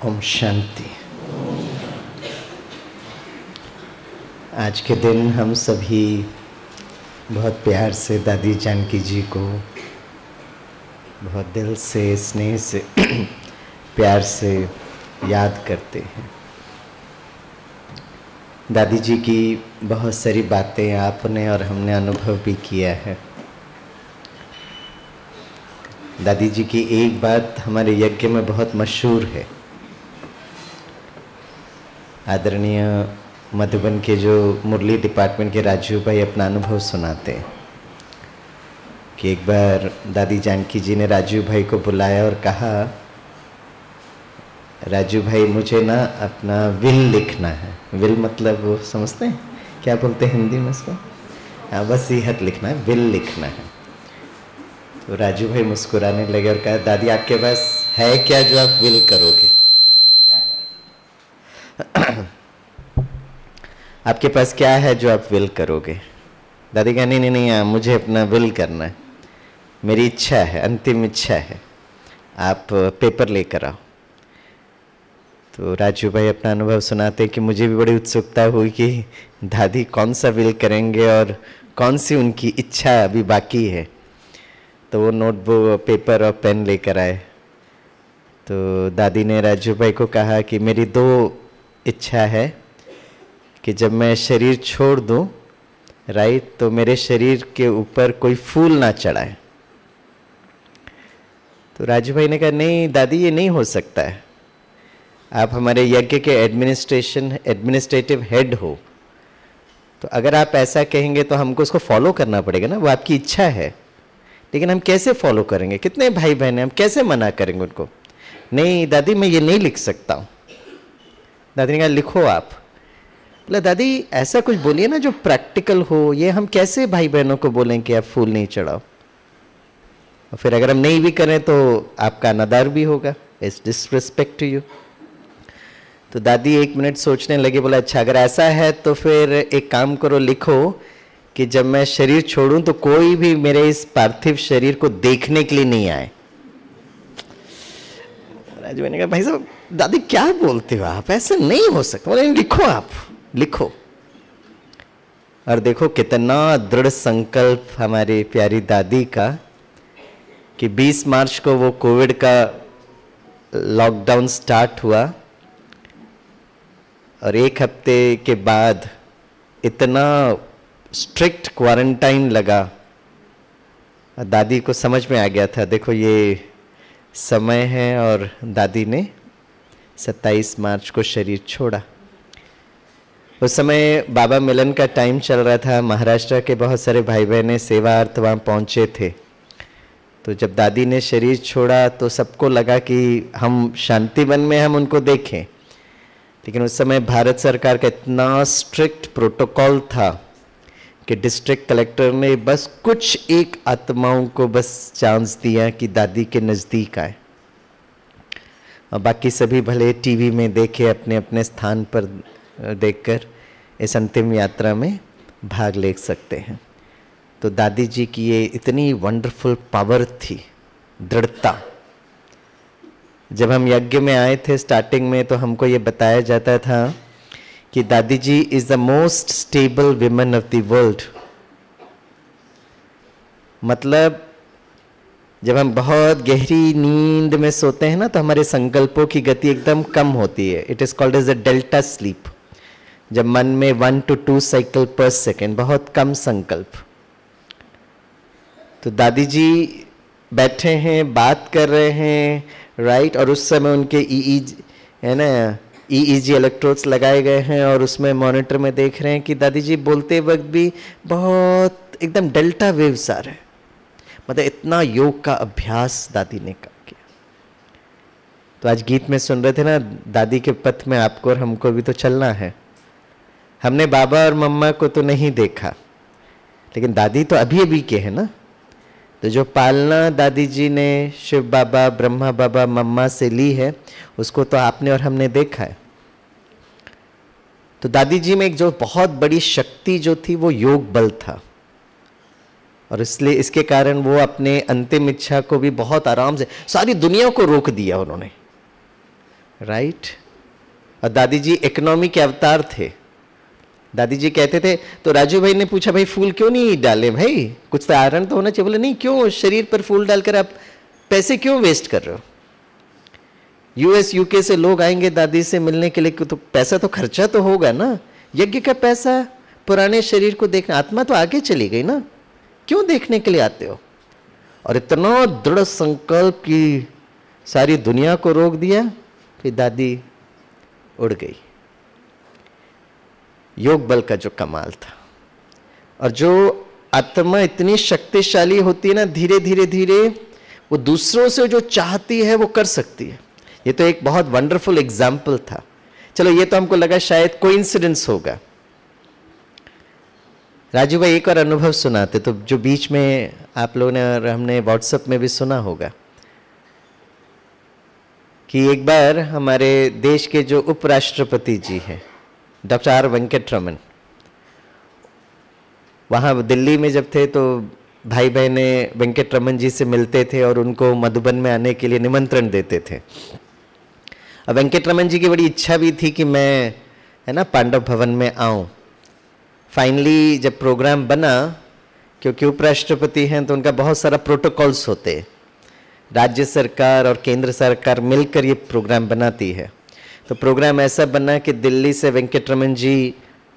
ओम शांति। आज के दिन हम सभी बहुत प्यार से दादी जानकी जी को बहुत दिल से, स्नेह से, प्यार से याद करते हैं। दादी जी की बहुत सारी बातें आपने और हमने अनुभव भी किया है। दादी जी की एक बात हमारे यज्ञ में बहुत मशहूर है। आदरणीय मधुबन के जो मुरली डिपार्टमेंट के राजू भाई अपना अनुभव सुनाते हैं कि एक बार दादी जानकी जी ने राजू भाई को बुलाया और कहा, राजू भाई मुझे ना अपना विल लिखना है। विल मतलब वो समझते हैं क्या बोलते हैं हिंदी में इसको? हाँ, वसीयत लिखना है, विल लिखना है। तो राजू भाई मुस्कुराने लगे और कहा, दादी आपके पास है क्या जो आप विल करोगे? आपके पास क्या है जो आप विल करोगे? दादी कहा, नहीं नहीं नहीं, मुझे अपना विल करना है, मेरी इच्छा है, अंतिम इच्छा है, आप पेपर लेकर आओ। तो राजू भाई अपना अनुभव सुनाते कि मुझे भी बड़ी उत्सुकता हुई कि दादी कौन सा विल करेंगे और कौन सी उनकी इच्छा अभी बाकी है। तो वो नोटबुक, पेपर और पेन लेकर आए। तो दादी ने राजू भाई को कहा कि मेरी दो इच्छा है कि जब मैं शरीर छोड़ दूं, राइट, तो मेरे शरीर के ऊपर कोई फूल ना चढ़ाए। तो राजू भाई ने कहा, नहीं दादी ये नहीं हो सकता है, आप हमारे यज्ञ के एडमिनिस्ट्रेटिव हेड हो, तो अगर आप ऐसा कहेंगे तो हमको उसको फॉलो करना पड़ेगा ना, वो आपकी इच्छा है, लेकिन हम कैसे फॉलो करेंगे? कितने भाई बहन हैं, हम कैसे मना करेंगे उनको? नहीं दादी मैं ये नहीं लिख सकता हूँ। दादी ने कहा, लिखो आप। बोला, दादी ऐसा कुछ बोलिए ना जो प्रैक्टिकल हो, ये हम कैसे भाई बहनों को बोलें कि आप फूल नहीं चढ़ाओ? और फिर अगर हम नहीं भी करें तो आपका अनादर भी होगा, इट्स डिसरिस्पेक्ट टू यू। तो दादी 1 मिनट सोचने लगे। बोला, अच्छा अगर ऐसा है तो फिर एक काम करो, लिखो कि जब मैं शरीर छोड़ूं तो कोई भी मेरे इस पार्थिव शरीर को देखने के लिए नहीं आए। राजू ने कहा, भाई साहब दादी क्या बोलते हो आप, ऐसा नहीं हो सकता। बोले, लिखो आप, लिखो। और देखो कितना दृढ़ संकल्प हमारी प्यारी दादी का कि 20 मार्च को वो कोविड का लॉकडाउन स्टार्ट हुआ और 1 हफ्ते के बाद इतना स्ट्रिक्ट क्वारंटाइन लगा। दादी को समझ में आ गया था, देखो ये समय है, और दादी ने 27 मार्च को शरीर छोड़ा। उस समय बाबा मिलन का टाइम चल रहा था। महाराष्ट्र के बहुत सारे भाई बहने सेवार्थ वहाँ पहुँचे थे। तो जब दादी ने शरीर छोड़ा तो सबको लगा कि हम शांतिवन में हम उनको देखें, लेकिन उस समय भारत सरकार का इतना स्ट्रिक्ट प्रोटोकॉल था कि डिस्ट्रिक्ट कलेक्टर ने बस कुछ एक आत्माओं को बस चांस दिया कि दादी के नज़दीक आए, और बाकी सभी भले टीवी में देखे, अपने अपने स्थान पर देखकर इस अंतिम यात्रा में भाग ले सकते हैं। तो दादी जी की ये इतनी वंडरफुल पावर थी, दृढ़ता। जब हम यज्ञ में आए थे स्टार्टिंग में तो हमको ये बताया जाता था कि दादी जी is the most stable women of the world. मतलब जब हम बहुत गहरी नींद में सोते हैं ना तो हमारे संकल्पों की गति एकदम कम होती है। It is called as a delta sleep. जब मन में 1 to 2 साइकिल पर सेकेंड, बहुत कम संकल्प। तो दादी जी बैठे हैं, बात कर रहे हैं, राइट, और उस समय उनके है ना EEG इलेक्ट्रोड्स लगाए गए हैं, और उसमें मॉनिटर में देख रहे हैं कि दादी जी बोलते वक्त भी बहुत एकदम डेल्टा वेव्स आ रहे हैं। मतलब इतना योग का अभ्यास दादी ने किया। तो आज गीत में सुन रहे थे ना, दादी के पथ में आपको और हमको भी तो चलना है। हमने बाबा और मम्मा को तो नहीं देखा, लेकिन दादी तो अभी अभी के है ना। तो जो पालना दादी जी ने शिव बाबा, ब्रह्मा बाबा, मम्मा से ली है, उसको तो आपने और हमने देखा है। तो दादी जी में एक जो बहुत बड़ी शक्ति जो थी वो योग बल था, और इसलिए इसके कारण वो अपने अंतिम इच्छा को भी बहुत आराम से, सारी दुनिया को रोक दिया उन्होंने, राइट। और दादी जी इकोनॉमी के अवतार थे। दादी जी कहते थे, तो राजू भाई ने पूछा भाई फूल क्यों नहीं डाले भाई, कुछ तो आयरन तो होना चाहिए। बोले नहीं, क्यों शरीर पर फूल डालकर आप पैसे क्यों वेस्ट कर रहे हो। यूएस यूके से लोग आएंगे दादी से मिलने के लिए, तो पैसा तो खर्चा तो होगा ना। यज्ञ का पैसा पुराने शरीर को देखना, आत्मा तो आगे चली गई ना, क्यों देखने के लिए आते हो। और इतना दृढ़ संकल्प की सारी दुनिया को रोक दिया, फिर दादी उड़ गई। योग बल का जो कमाल था। और जो आत्मा इतनी शक्तिशाली होती है ना, धीरे धीरे धीरे वो दूसरों से जो चाहती है वो कर सकती है। ये तो एक बहुत वंडरफुल एग्जाम्पल था। चलो ये तो हमको लगा शायद कोइंसिडेंस होगा। राजू भाई एक और अनुभव सुनाते, तो जो बीच में आप लोगों ने और हमने व्हाट्सएप में भी सुना होगा कि एक बार हमारे देश के जो उपराष्ट्रपति जी हैं डॉक्टर आर वेंकट-रमन, वहाँ दिल्ली में जब थे तो भाई बहने वेंकट-रमन जी से मिलते थे और उनको मधुबन में आने के लिए निमंत्रण देते थे। अब वेंकट-रमन जी की बड़ी इच्छा भी थी कि मैं है ना पांडव भवन में आऊँ। फाइनली जब प्रोग्राम बना, क्योंकि उपराष्ट्रपति हैं तो उनका बहुत सारा प्रोटोकॉल्स होते हैं, राज्य सरकार और केंद्र सरकार मिलकर ये प्रोग्राम बनाती है। तो प्रोग्राम ऐसा बना कि दिल्ली से वेंकट-रमन जी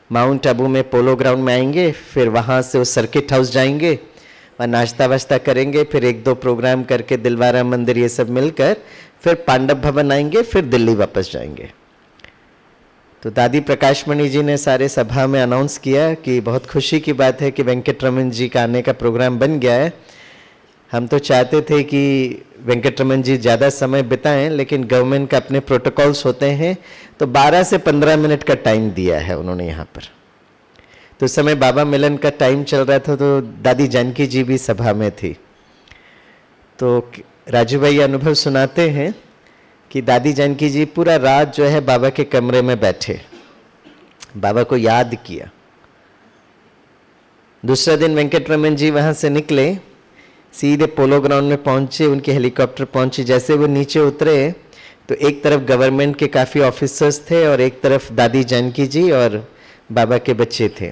माउंट आबू में पोलो ग्राउंड में आएंगे, फिर वहाँ से वो सर्किट हाउस जाएंगे, वहाँ नाश्ता वाश्ता करेंगे, फिर एक दो प्रोग्राम करके दिलवारा मंदिर ये सब मिलकर फिर पांडव भवन आएंगे, फिर दिल्ली वापस जाएंगे। तो दादी प्रकाशमणि जी ने सारे सभा में अनाउंस किया कि बहुत खुशी की बात है कि वेंकट-रमन जी का आने का प्रोग्राम बन गया है। हम तो चाहते थे कि वेंकट-रमन जी ज़्यादा समय बिताएं, लेकिन गवर्नमेंट का अपने प्रोटोकॉल्स होते हैं, तो 12 से 15 मिनट का टाइम दिया है उन्होंने यहाँ पर। तो उस समय बाबा मिलन का टाइम चल रहा था, तो दादी जानकी जी भी सभा में थी। तो राजू भाई अनुभव सुनाते हैं कि दादी जानकी जी पूरा रात जो है बाबा के कमरे में बैठे, बाबा को याद किया। दूसरा दिन वेंकट-रमन जी वहाँ से निकले, सीधे पोलो ग्राउंड में पहुंचे, उनकी हेलीकॉप्टर पहुंची। जैसे वो नीचे उतरे तो एक तरफ गवर्नमेंट के काफ़ी ऑफिसर्स थे और एक तरफ दादी जानकी जी और बाबा के बच्चे थे।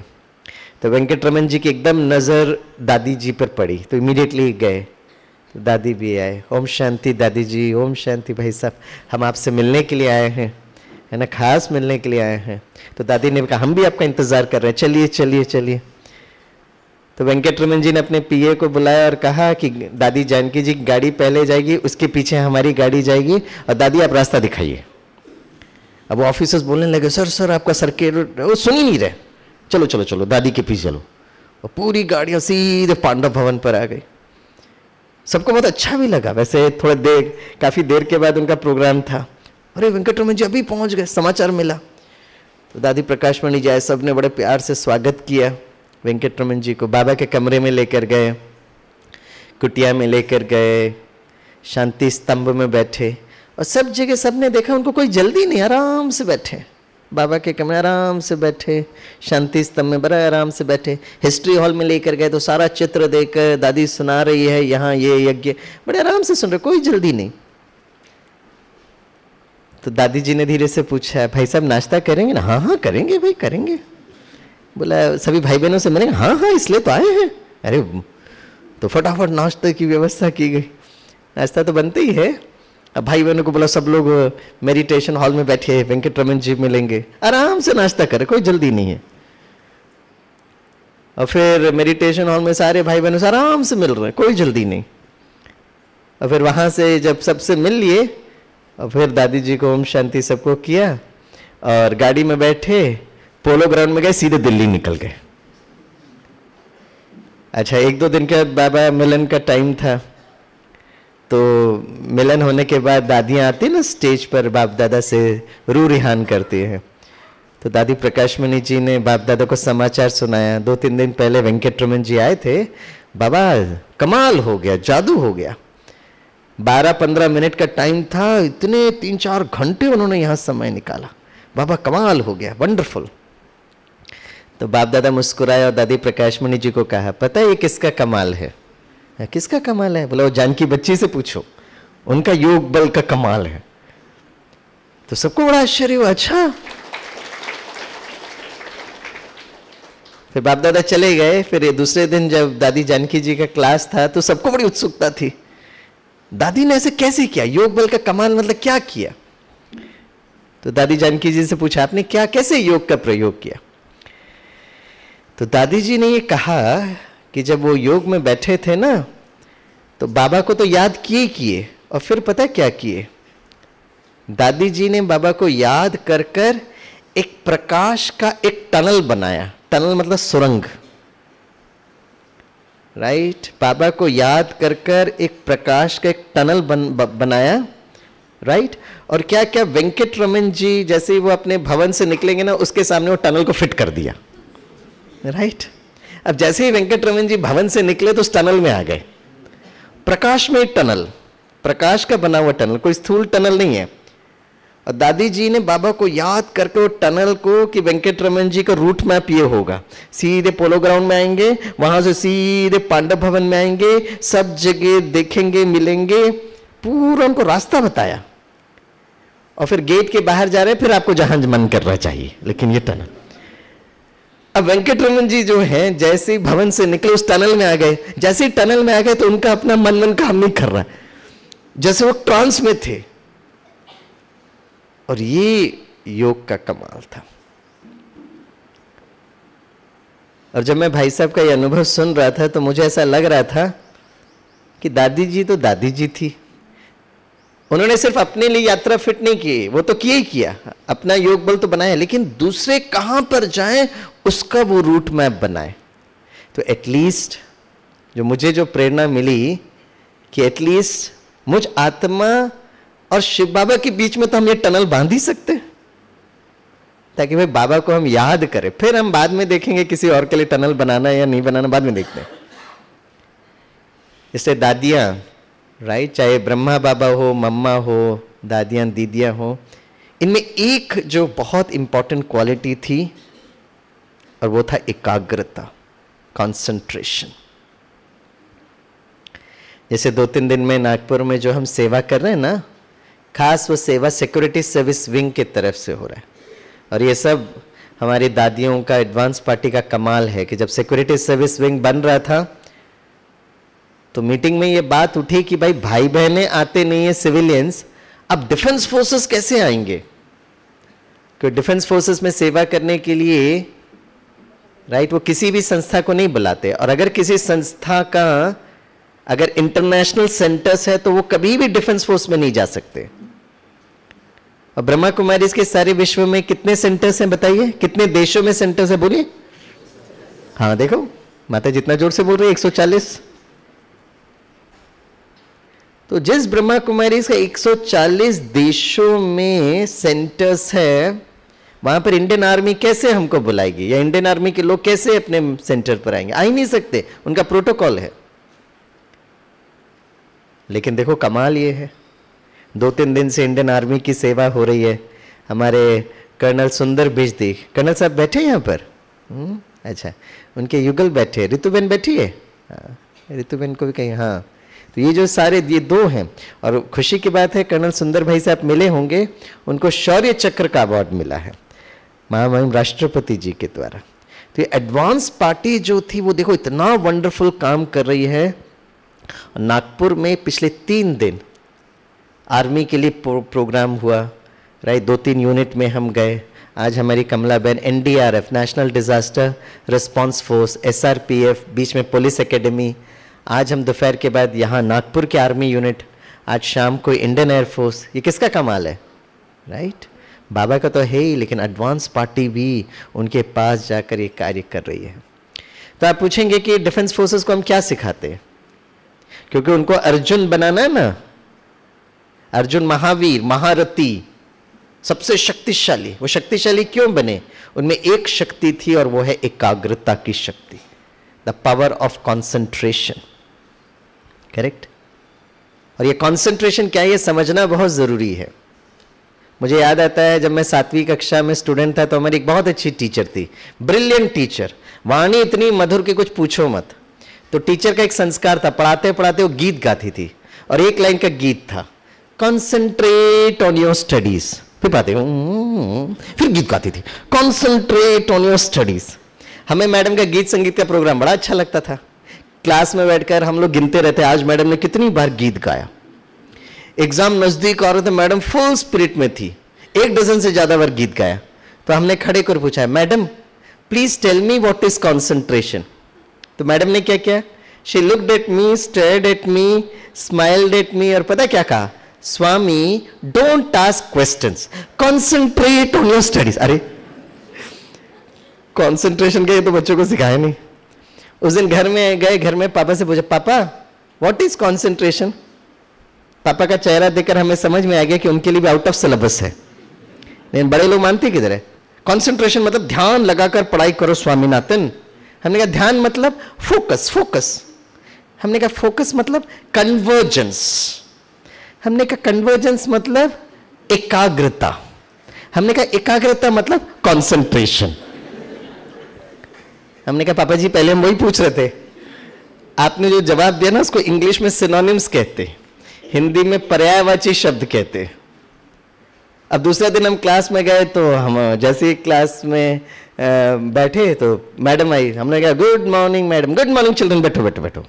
तो वेंकट-रमन जी की एकदम नज़र दादी जी पर पड़ी, तो इमीडिएटली गए, तो दादी भी आए। ओम शांति दादी जी, ओम शांति भाई साहब, हम आपसे मिलने के लिए आए हैं, है ना, खास मिलने के लिए आए हैं। तो दादी ने कहा हम भी आपका इंतज़ार कर रहे हैं, चलिए चलिए चलिए। तो वेंकट-रमन जी ने अपने पीए को बुलाया और कहा कि दादी जानकी जी की गाड़ी पहले जाएगी, उसके पीछे हमारी गाड़ी जाएगी, और दादी आप रास्ता दिखाइए। अब वो ऑफिसर्स बोलने लगे सर सर आपका सर्किट, वो सुन ही नहीं रहे, चलो चलो चलो दादी के पीछे चलो। और पूरी गाड़ियाँ सीधे पांडव भवन पर आ गई। सबको बहुत अच्छा भी लगा। वैसे थोड़ा देर, काफ़ी देर के बाद उनका प्रोग्राम था। अरे वेंकट-रमन जी अभी पहुँच गए, समाचार मिला। तो दादी प्रकाशमणि जी आए, सब ने बड़े प्यार से स्वागत किया वेंकट-रमन जी को। बाबा के कमरे में लेकर गए, कुटिया में लेकर गए, शांति स्तंभ में बैठे, और सब जगह सबने देखा उनको कोई जल्दी नहीं, आराम से बैठे। बाबा के कमरे आराम से बैठे, शांति स्तंभ में बड़ा आराम से बैठे। हिस्ट्री हॉल में लेकर गए तो सारा चित्र देखकर दादी सुना रही है, यहाँ ये यज्ञ, बड़े आराम से सुन रहे, कोई जल्दी नहीं। तो दादी जी ने धीरे से पूछा, भाई साहब नाश्ता करेंगे ना? हाँ हाँ करेंगे भाई करेंगे। बोला सभी भाई बहनों से मिलेंगे? हाँ हाँ इसलिए तो आए हैं। अरे तो फटाफट नाश्ते की व्यवस्था की गई। नाश्ता तो बनते ही है। अब भाई बहनों को बोला सब लोग मेडिटेशन हॉल में बैठे, वेंकट-रमन जी मिलेंगे, आराम से नाश्ता करें, कोई जल्दी नहीं है। और फिर मेडिटेशन हॉल में सारे भाई बहनों से आराम से मिल रहे हैं, कोई जल्दी नहीं। और फिर वहाँ से जब सबसे मिल लिए, और फिर दादी जी को ओम शांति सबको किया, और गाड़ी में बैठे पोलो ग्राउंड में गए, सीधे दिल्ली निकल गए। अच्छा, एक दो दिन के बाद बाबा मिलन का टाइम था, तो मिलन होने के बाद दादियाँ आती ना स्टेज पर, बाप दादा से रू रिहान करती हैं। तो दादी प्रकाशमणि जी ने बाप दादा को समाचार सुनाया। 2-3 दिन पहले वेंकट-रमन जी आए थे, बाबा कमाल हो गया, जादू हो गया। 12-15 मिनट का टाइम था, इतने 3-4 घंटे उन्होंने यहाँ समय निकाला। बाबा कमाल हो गया, वंडरफुल। तो बाप दादा मुस्कुराए और दादी प्रकाशमणि जी को कहा, पता है ये किसका कमाल है? किसका कमाल है? बोला वो जानकी बच्ची से पूछो, उनका योग बल का कमाल है। तो सबको बड़ा आश्चर्य हुआ, अच्छा। फिर बाप दादा चले गए। फिर दूसरे दिन जब दादी जानकी जी का क्लास था तो सबको बड़ी उत्सुकता थी, दादी ने ऐसे कैसे किया, योग बल का कमाल मतलब क्या किया। तो दादी जानकी जी से पूछा, आपने क्या कैसे योग का प्रयोग किया। तो दादी जी ने ये कहा कि जब वो योग में बैठे थे ना, तो बाबा को तो याद किए और फिर पता क्या किए, दादी जी ने बाबा को याद कर कर एक प्रकाश का एक टनल बनाया। टनल मतलब सुरंग, राइट। बाबा को याद कर कर एक प्रकाश का एक टनल बनाया, राइट। और क्या क्या वेंकट रमन जी जैसे ही वो अपने भवन से निकलेंगे ना, उसके सामने वो टनल को फिट कर दिया, राइट। अब जैसे ही वेंकट रमन जी भवन से निकले तो उस टनल में आ गए। प्रकाश में एक टनल, प्रकाश का बना हुआ टनल, कोई स्थूल टनल नहीं है। और दादी जी ने बाबा को याद करके वो टनल को कि वेंकट रमन जी का रूट मैप ये होगा, सीधे पोलो ग्राउंड में आएंगे, वहां से सीधे पांडव भवन में आएंगे, सब जगह देखेंगे, मिलेंगे, पूरा उनको रास्ता बताया। और फिर गेट के बाहर जा रहे हैं, फिर आपको जहां मन कर रहा चाहिए, लेकिन ये टनल। अब वेंकट रमन जी जो हैं जैसे ही भवन से निकले उस टनल में आ गए। जैसे ही टनल में आ गए तो उनका अपना मन काम नहीं कर रहा, जैसे वो ट्रांस में थे। और ये योग का कमाल था। और जब मैं भाई साहब का ये अनुभव सुन रहा था तो मुझे ऐसा लग रहा था कि दादी जी तो दादी जी थी, उन्होंने सिर्फ अपने लिए यात्रा फिट नहीं की, वो तो किया ही किया, अपना योग बल तो बनाया, लेकिन दूसरे कहां पर जाएं उसका वो रूट मैप बनाए। तो एटलीस्ट जो मुझे जो प्रेरणा मिली कि एटलीस्ट मुझ आत्मा और शिव बाबा के बीच में तो हम ये टनल बांध ही सकते हैं, ताकि भाई बाबा को हम याद करें। फिर हम बाद में देखेंगे किसी और के लिए टनल बनाना या नहीं बनाना, बाद में देखते हैं। इसलिए दादियां, राइट, चाहे ब्रह्मा बाबा हो, मम्मा हो, दादियां, दीदियां हो, इनमें एक जो बहुत इंपॉर्टेंट क्वालिटी थी और वो था एकाग्रता, कंसंट्रेशन। जैसे 2-3 दिन में नागपुर में जो हम सेवा कर रहे हैं ना, खास वो सेवा सिक्योरिटी सर्विस विंग की तरफ से हो रहा है। और ये सब हमारी दादियों का एडवांस पार्टी का कमाल है कि जब सिक्योरिटी सर्विस विंग बन रहा था तो मीटिंग में ये बात उठी कि भाई भाई बहनें आते नहीं है सिविलियंस, अब डिफेंस फोर्सेस कैसे आएंगे। क्योंकि डिफेंस फोर्सेस में सेवा करने के लिए, राइट, वो किसी भी संस्था को नहीं बुलाते। और अगर किसी संस्था का अगर इंटरनेशनल सेंटर्स है तो वो कभी भी डिफेंस फोर्स में नहीं जा सकते। और ब्रह्मा कुमारी के सारे विश्व में कितने सेंटर्स हैं बताइए, कितने देशों में सेंटर्स है बोलिए। हाँ देखो माता जितना जोर से बोल रही है, 140। तो जिस ब्रह्मा कुमारी का 140 देशों में सेंटर्स है, वहां पर इंडियन आर्मी कैसे हमको बुलाएगी, या इंडियन आर्मी के लोग कैसे अपने सेंटर पर आएंगे, आ ही नहीं सकते, उनका प्रोटोकॉल है। लेकिन देखो कमाल ये है, 2-3 दिन से इंडियन आर्मी की सेवा हो रही है। हमारे कर्नल सुंदर बिजदी, कर्नल साहब बैठे यहाँ पर, अच्छा, उनके युगल बैठे, रितुबेन बैठी है, रितुबेन को भी कहीं, हाँ। तो ये जो सारे ये 2 हैं। और खुशी की बात है कर्नल सुंदर भाई से आप मिले होंगे, उनको शौर्य चक्र का अवार्ड मिला है महामहिम राष्ट्रपति जी के द्वारा। तो ये एडवांस पार्टी जो थी वो देखो इतना वंडरफुल काम कर रही है। नागपुर में पिछले 3 दिन आर्मी के लिए प्रोग्राम हुआ, राइट, 2-3 यूनिट में हम गए। आज हमारी कमला बहन NDRF, national disaster response force, SRPF, बीच में पुलिस एकेडमी, आज हम दोपहर के बाद यहाँ नागपुर के आर्मी यूनिट, आज शाम को इंडियन एयरफोर्स। ये किसका कमाल है, राइट, बाबा का तो है ही, लेकिन एडवांस पार्टी भी उनके पास जाकर ये कार्य कर रही है। तो आप पूछेंगे कि डिफेंस फोर्सेस को हम क्या सिखाते हैं, क्योंकि उनको अर्जुन बनाना है ना, अर्जुन महावीर, महारथी, सबसे शक्तिशाली। वो शक्तिशाली क्यों बने, उनमें एक शक्ति थी और वो है एकाग्रता की शक्ति, the power of concentration, correct. और ये कॉन्सेंट्रेशन क्या है ये समझना बहुत जरूरी है। मुझे याद आता है जब मैं 7वीं कक्षा में स्टूडेंट था तो हमारी एक बहुत अच्छी टीचर थी, ब्रिलियंट टीचर, वाणी इतनी मधुर कि कुछ पूछो मत। तो टीचर का एक संस्कार था, पढ़ाते पढ़ाते वो गीत गाती थी और एक लाइन का गीत था, कॉन्सेंट्रेट ऑन योर स्टडीज। फिर पाते फिर गीत गाती थी। Concentrate on your studies. हमें मैडम का गीत संगीत का प्रोग्राम बड़ा अच्छा लगता था। क्लास में बैठकर हम लोग गिनते रहते आज मैडम ने कितनी बार गीत गाया। एग्जाम नजदीक आ रहे थे, मैडम फुल स्पिरिट में थी, 1 डजन से ज्यादा बार गीत गाया। तो हमने खड़े कर पूछा, madam please tell me what is concentration. तो मैडम ने क्या किया, she looked at me, stared at me, smiled at me, और पता क्या कहा, Swami don't ask questions, concentrate on your studies. अरे कॉन्सेंट्रेशन के तो बच्चों को सिखाया नहीं। उस दिन घर में गए, घर में पापा से पूछा, पापा व्हाट इज कॉन्सेंट्रेशन। पापा का चेहरा देखकर हमें समझ में आ गया कि उनके लिए भी आउट ऑफ सिलेबस है, लेकिन बड़े लोग मानते किधर है। कॉन्सेंट्रेशन मतलब ध्यान लगाकर पढ़ाई करो स्वामीनाथन। हमने कहा ध्यान मतलब फोकस, फोकस। हमने कहा फोकस मतलब कन्वर्जेंस। हमने कहा कन्वर्जेंस मतलब एकाग्रता। हमने कहा एकाग्रता मतलब कॉन्सेंट्रेशन। हमने कहा पापा जी पहले हम वही पूछ रहे थे, आपने जो जवाब दिया ना उसको इंग्लिश में सिनोनिम्स कहते, हिंदी में पर्यायवाची शब्द कहते। अब दूसरे दिन हम क्लास में गए तो हम जैसे ही क्लास में बैठे तो मैडम आई। हमने कहा good morning madam, good morning children, बैठो बैठो बैठो।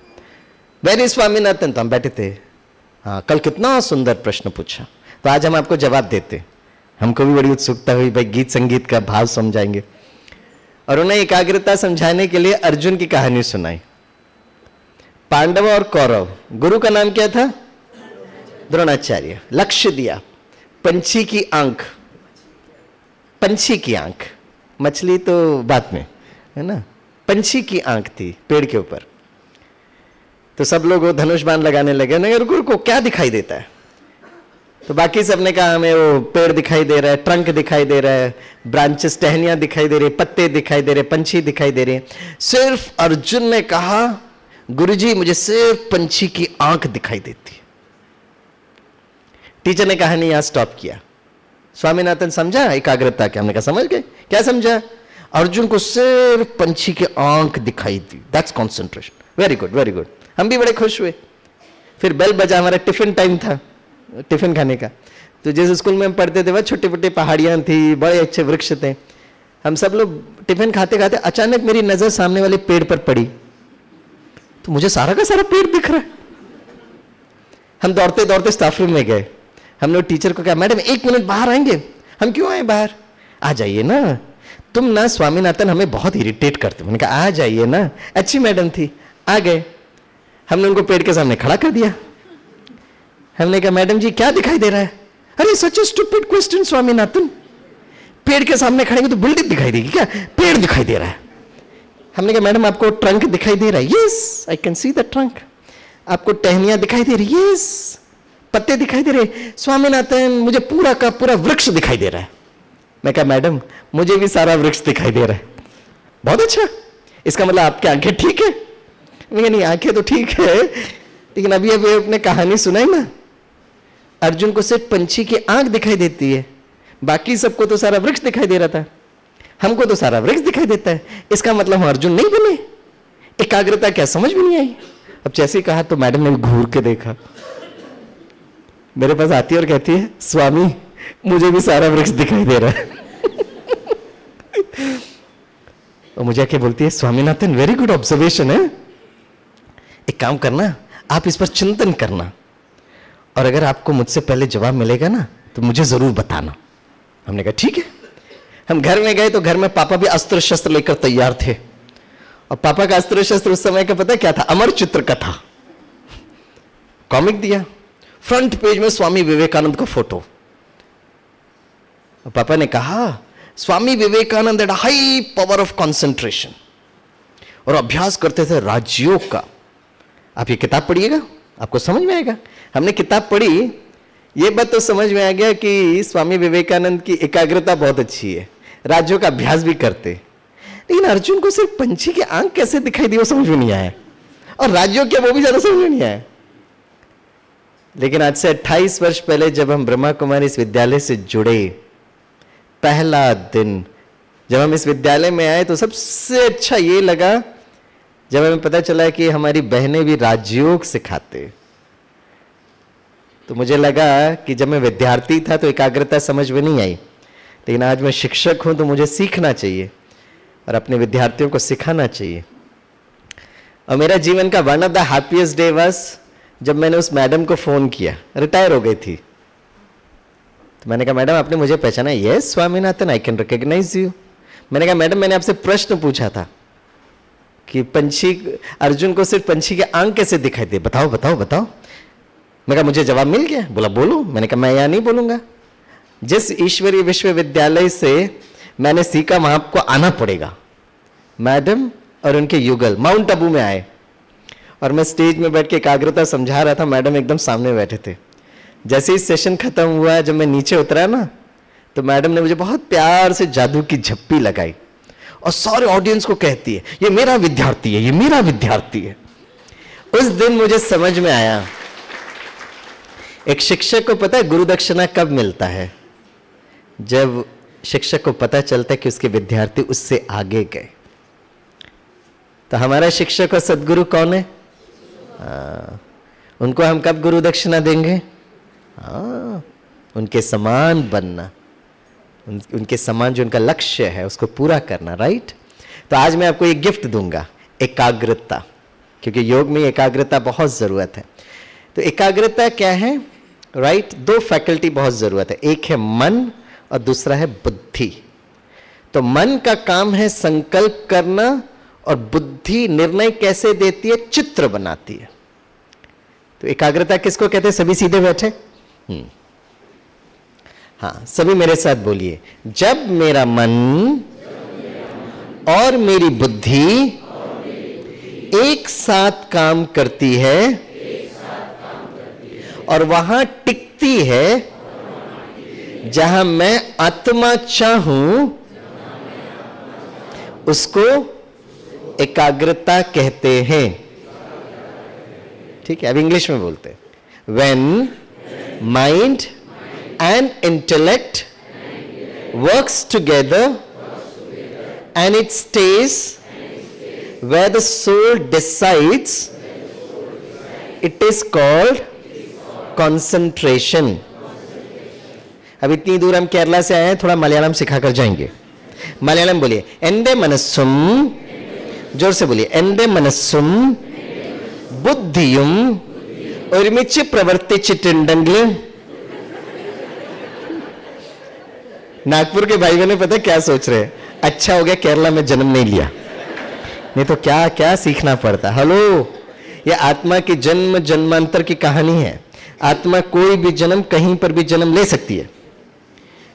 वेरी स्वामीनाथन। तो हम बैठे थे, हाँ कल कितना सुंदर प्रश्न पूछा, तो आज हम आपको जवाब देते। हमको भी बड़ी उत्सुकता हुई, भाई गीत संगीत का भाव समझाएंगे। और उन्हें एकाग्रता समझाने के लिए अर्जुन की कहानी सुनाई। पांडव और कौरव, गुरु का नाम क्या था, द्रोणाचार्य। लक्ष्य दिया, पंछी की आंख। पंछी की आंख, मछली तो बाद में है ना, पंछी की आंख थी पेड़ के ऊपर। तो सब लोग वो धनुष बाण लगाने लगे। नहीं गुरु को क्या दिखाई देता है, तो बाकी सबने कहा हमें वो पेड़ दिखाई दे रहा है, ट्रंक दिखाई दे रहा है, ब्रांचेस टहनियां दिखाई दे रही, पत्ते दिखाई दे रहे, पंछी दिखाई दे रहे। सिर्फ अर्जुन ने कहा गुरुजी मुझे सिर्फ पंछी की आंख दिखाई देती है। टीचर ने कहानी यहां स्टॉप किया। स्वामीनाथन समझा एकाग्रता क्या, हमने कहा समझ गए। क्या समझा, अर्जुन को सिर्फ पंछी की आंख दिखाई दी, that's concentration. Very good very good. हम भी बड़े खुश हुए। फिर बेल बजा, हमारा टिफिन टाइम था, टिफिन खाने का। तो जिस स्कूल में हम पढ़ते थे वह छोटी छोटी पहाड़ियां थी, बड़े अच्छे वृक्ष थे। हम सब लोग टिफिन खाते खाते अचानक मेरी नजर सामने वाले पेड़ पर पड़ी, तो मुझे सारा का सारा पेड़ दिख रहा है। हम दौड़ते दौड़ते स्टाफ रूम में गए। हमने टीचर को कहा मैडम 1 मिनट बाहर आएंगे। हम क्यों आए बाहर, आ जाइए ना, तुम ना स्वामीनाथन हमें बहुत इरिटेट करते। मैंने कहा आ जाइए ना, अच्छी मैडम थी। आ गए, हमने उनको पेड़ के सामने खड़ा कर दिया। हमने कहा मैडम जी क्या दिखाई दे रहा है। अरे सच ए स्टूपिड क्वेश्चन स्वामीनाथन, पेड़ के सामने खड़ेंगे तो बिल्डिंग दिखाई देगी क्या, पेड़ दिखाई दे रहा है। हमने कहा मैडम आपको ट्रंक दिखाई दे रहा है। Yes I can see the trunk. आपको टहनियां दिखाई दे रही, यस। पत्ते दिखाई दे रहे, स्वामीनाथन मुझे पूरा का पूरा वृक्ष दिखाई दे रहा है। मैं कहा मैडम मुझे भी सारा वृक्ष दिखाई दे रहा है। बहुत अच्छा, इसका मतलब आपकी आंखें ठीक है। मैं नहीं आंखें तो ठीक है, लेकिन अभी अभी अपने कहानी सुनाई ना, अर्जुन को सिर्फ पंछी की आंख दिखाई देती है, बाकी सबको तो सारा वृक्ष दिखाई दे रहा था। हमको तो सारा वृक्ष दिखाई देता है, इसका मतलब हम अर्जुन नहीं बने। एकाग्रता क्या समझ में नहीं आई। अब जैसे ही कहा तो मैडम ने घूर के देखा, मेरे पास आती है और कहती है स्वामी मुझे भी सारा वृक्ष दिखाई दे रहा है। और मुझे आके बोलती है स्वामीनाथन वेरी गुड ऑब्जर्वेशन है, एक काम करना आप इस पर चिंतन करना, और अगर आपको मुझसे पहले जवाब मिलेगा ना तो मुझे जरूर बताना। हमने कहा ठीक है। हम घर में गए तो घर में पापा भी अस्त्र शस्त्र लेकर तैयार थे, और पापा का अस्त्र शस्त्र उस समय का पता क्या था, अमर चित्र कथा कॉमिक दिया। फ्रंट पेज में स्वामी विवेकानंद का फोटो। और पापा ने कहा Swami Vivekananda at high power of concentration, और अभ्यास करते थे राजयोग का। आप ये किताब पढ़िएगा आपको समझ में आएगा। हमने किताब पढ़ी, ये बात तो समझ में आ गया कि स्वामी विवेकानंद की एकाग्रता बहुत अच्छी है, राजयोग का अभ्यास भी करते। लेकिन अर्जुन को सिर्फ पंछी की आंख कैसे दिखाई दी वो समझ में नहीं आया, और राजयोग क्या वो भी ज्यादा समझ में नहीं आया। लेकिन आज से 28 वर्ष पहले जब हम ब्रह्मा कुमारी इस विद्यालय से जुड़े, पहला दिन जब हम इस विद्यालय में आए तो सबसे अच्छा ये लगा जब हमें पता चला कि हमारी बहनें भी राजयोग सिखाते। तो मुझे लगा कि जब मैं विद्यार्थी था तो एकाग्रता समझ में नहीं आई, लेकिन आज मैं शिक्षक हूं तो मुझे सीखना चाहिए और अपने विद्यार्थियों को सिखाना चाहिए। और मेरा जीवन का one of the happiest day was जब मैंने उस मैडम को फोन किया, रिटायर हो गई थी। तो मैंने कहा मैडम आपने मुझे पहचाना? Yes Swaminathan, I can recognise you. मैंने कहा मैडम मैंने आपसे प्रश्न पूछा था कि पंछी, अर्जुन को सिर्फ पंछी के आंख कैसे दिखाई दे, बताओ बताओ बताओ। मैं कहा मुझे जवाब मिल गया। बोला बोलो। मैंने कहा मैं यहाँ नहीं बोलूंगा, जिस ईश्वरीय विश्वविद्यालय से मैंने सीखा वहां आपको आना पड़ेगा। मैडम और उनके युगल माउंट आबू में आए और मैं स्टेज में बैठ के एकाग्रता समझा रहा था, मैडम एकदम सामने बैठे थे। जैसे ही सेशन खत्म हुआ, जब मैं नीचे उतरा ना, तो मैडम ने मुझे बहुत प्यार से जादू की झप्पी लगाई और सारे ऑडियंस को कहती है ये मेरा विद्यार्थी है, ये मेरा विद्यार्थी है। उस दिन मुझे समझ में आया एक शिक्षक को पता है गुरु दक्षिणा कब मिलता है? जब शिक्षक को पता चलता है कि उसके विद्यार्थी उससे आगे गए। तो हमारा शिक्षक और सदगुरु कौन है? उनको हम कब गुरु दक्षिणा देंगे? उनके समान बनना, उनके समान जो उनका लक्ष्य है उसको पूरा करना। राइट? तो आज मैं आपको एक गिफ्ट दूंगा, एकाग्रता, क्योंकि योग में एकाग्रता बहुत जरूरत है। तो एकाग्रता क्या है? राइट? दो फैकल्टी बहुत जरूरत है, एक है मन और दूसरा है बुद्धि। तो मन का काम है संकल्प करना और बुद्धि निर्णय कैसे देती है? चित्र बनाती है। तो एकाग्रता किसको कहते हैं? सभी सीधे बैठे। हाँ, सभी मेरे साथ बोलिए। जब मेरा मन और मेरी बुद्धि एक साथ काम करती है और वहां टिकती है जहां मैं आत्मा चाहूं, उसको एकाग्रता कहते हैं। ठीक है, अब इंग्लिश में बोलते हैं। When mind and intellect works together and it stays where the soul decides, it is called concentration. अब इतनी दूर हम केरला से आए हैं, थोड़ा मलयालम सिखाकर जाएंगे। मलयालम बोलिए। एंडे मनस्सुम, जोर से बोलिए। एंडे मनस्सुम बुद्धियुम ഒരുമിച്ച് പ്രവർത്തിച്ചിട്ടുണ്ടെങ്കിൽ। नागपुर के भाई बहन पता क्या सोच रहे हैं? अच्छा हो गया केरला में जन्म नहीं लिया, नहीं तो क्या क्या सीखना पड़ता। हेलो, ये आत्मा की जन्म जन्मांतर की कहानी है। आत्मा कोई भी जन्म कहीं पर भी जन्म ले सकती है।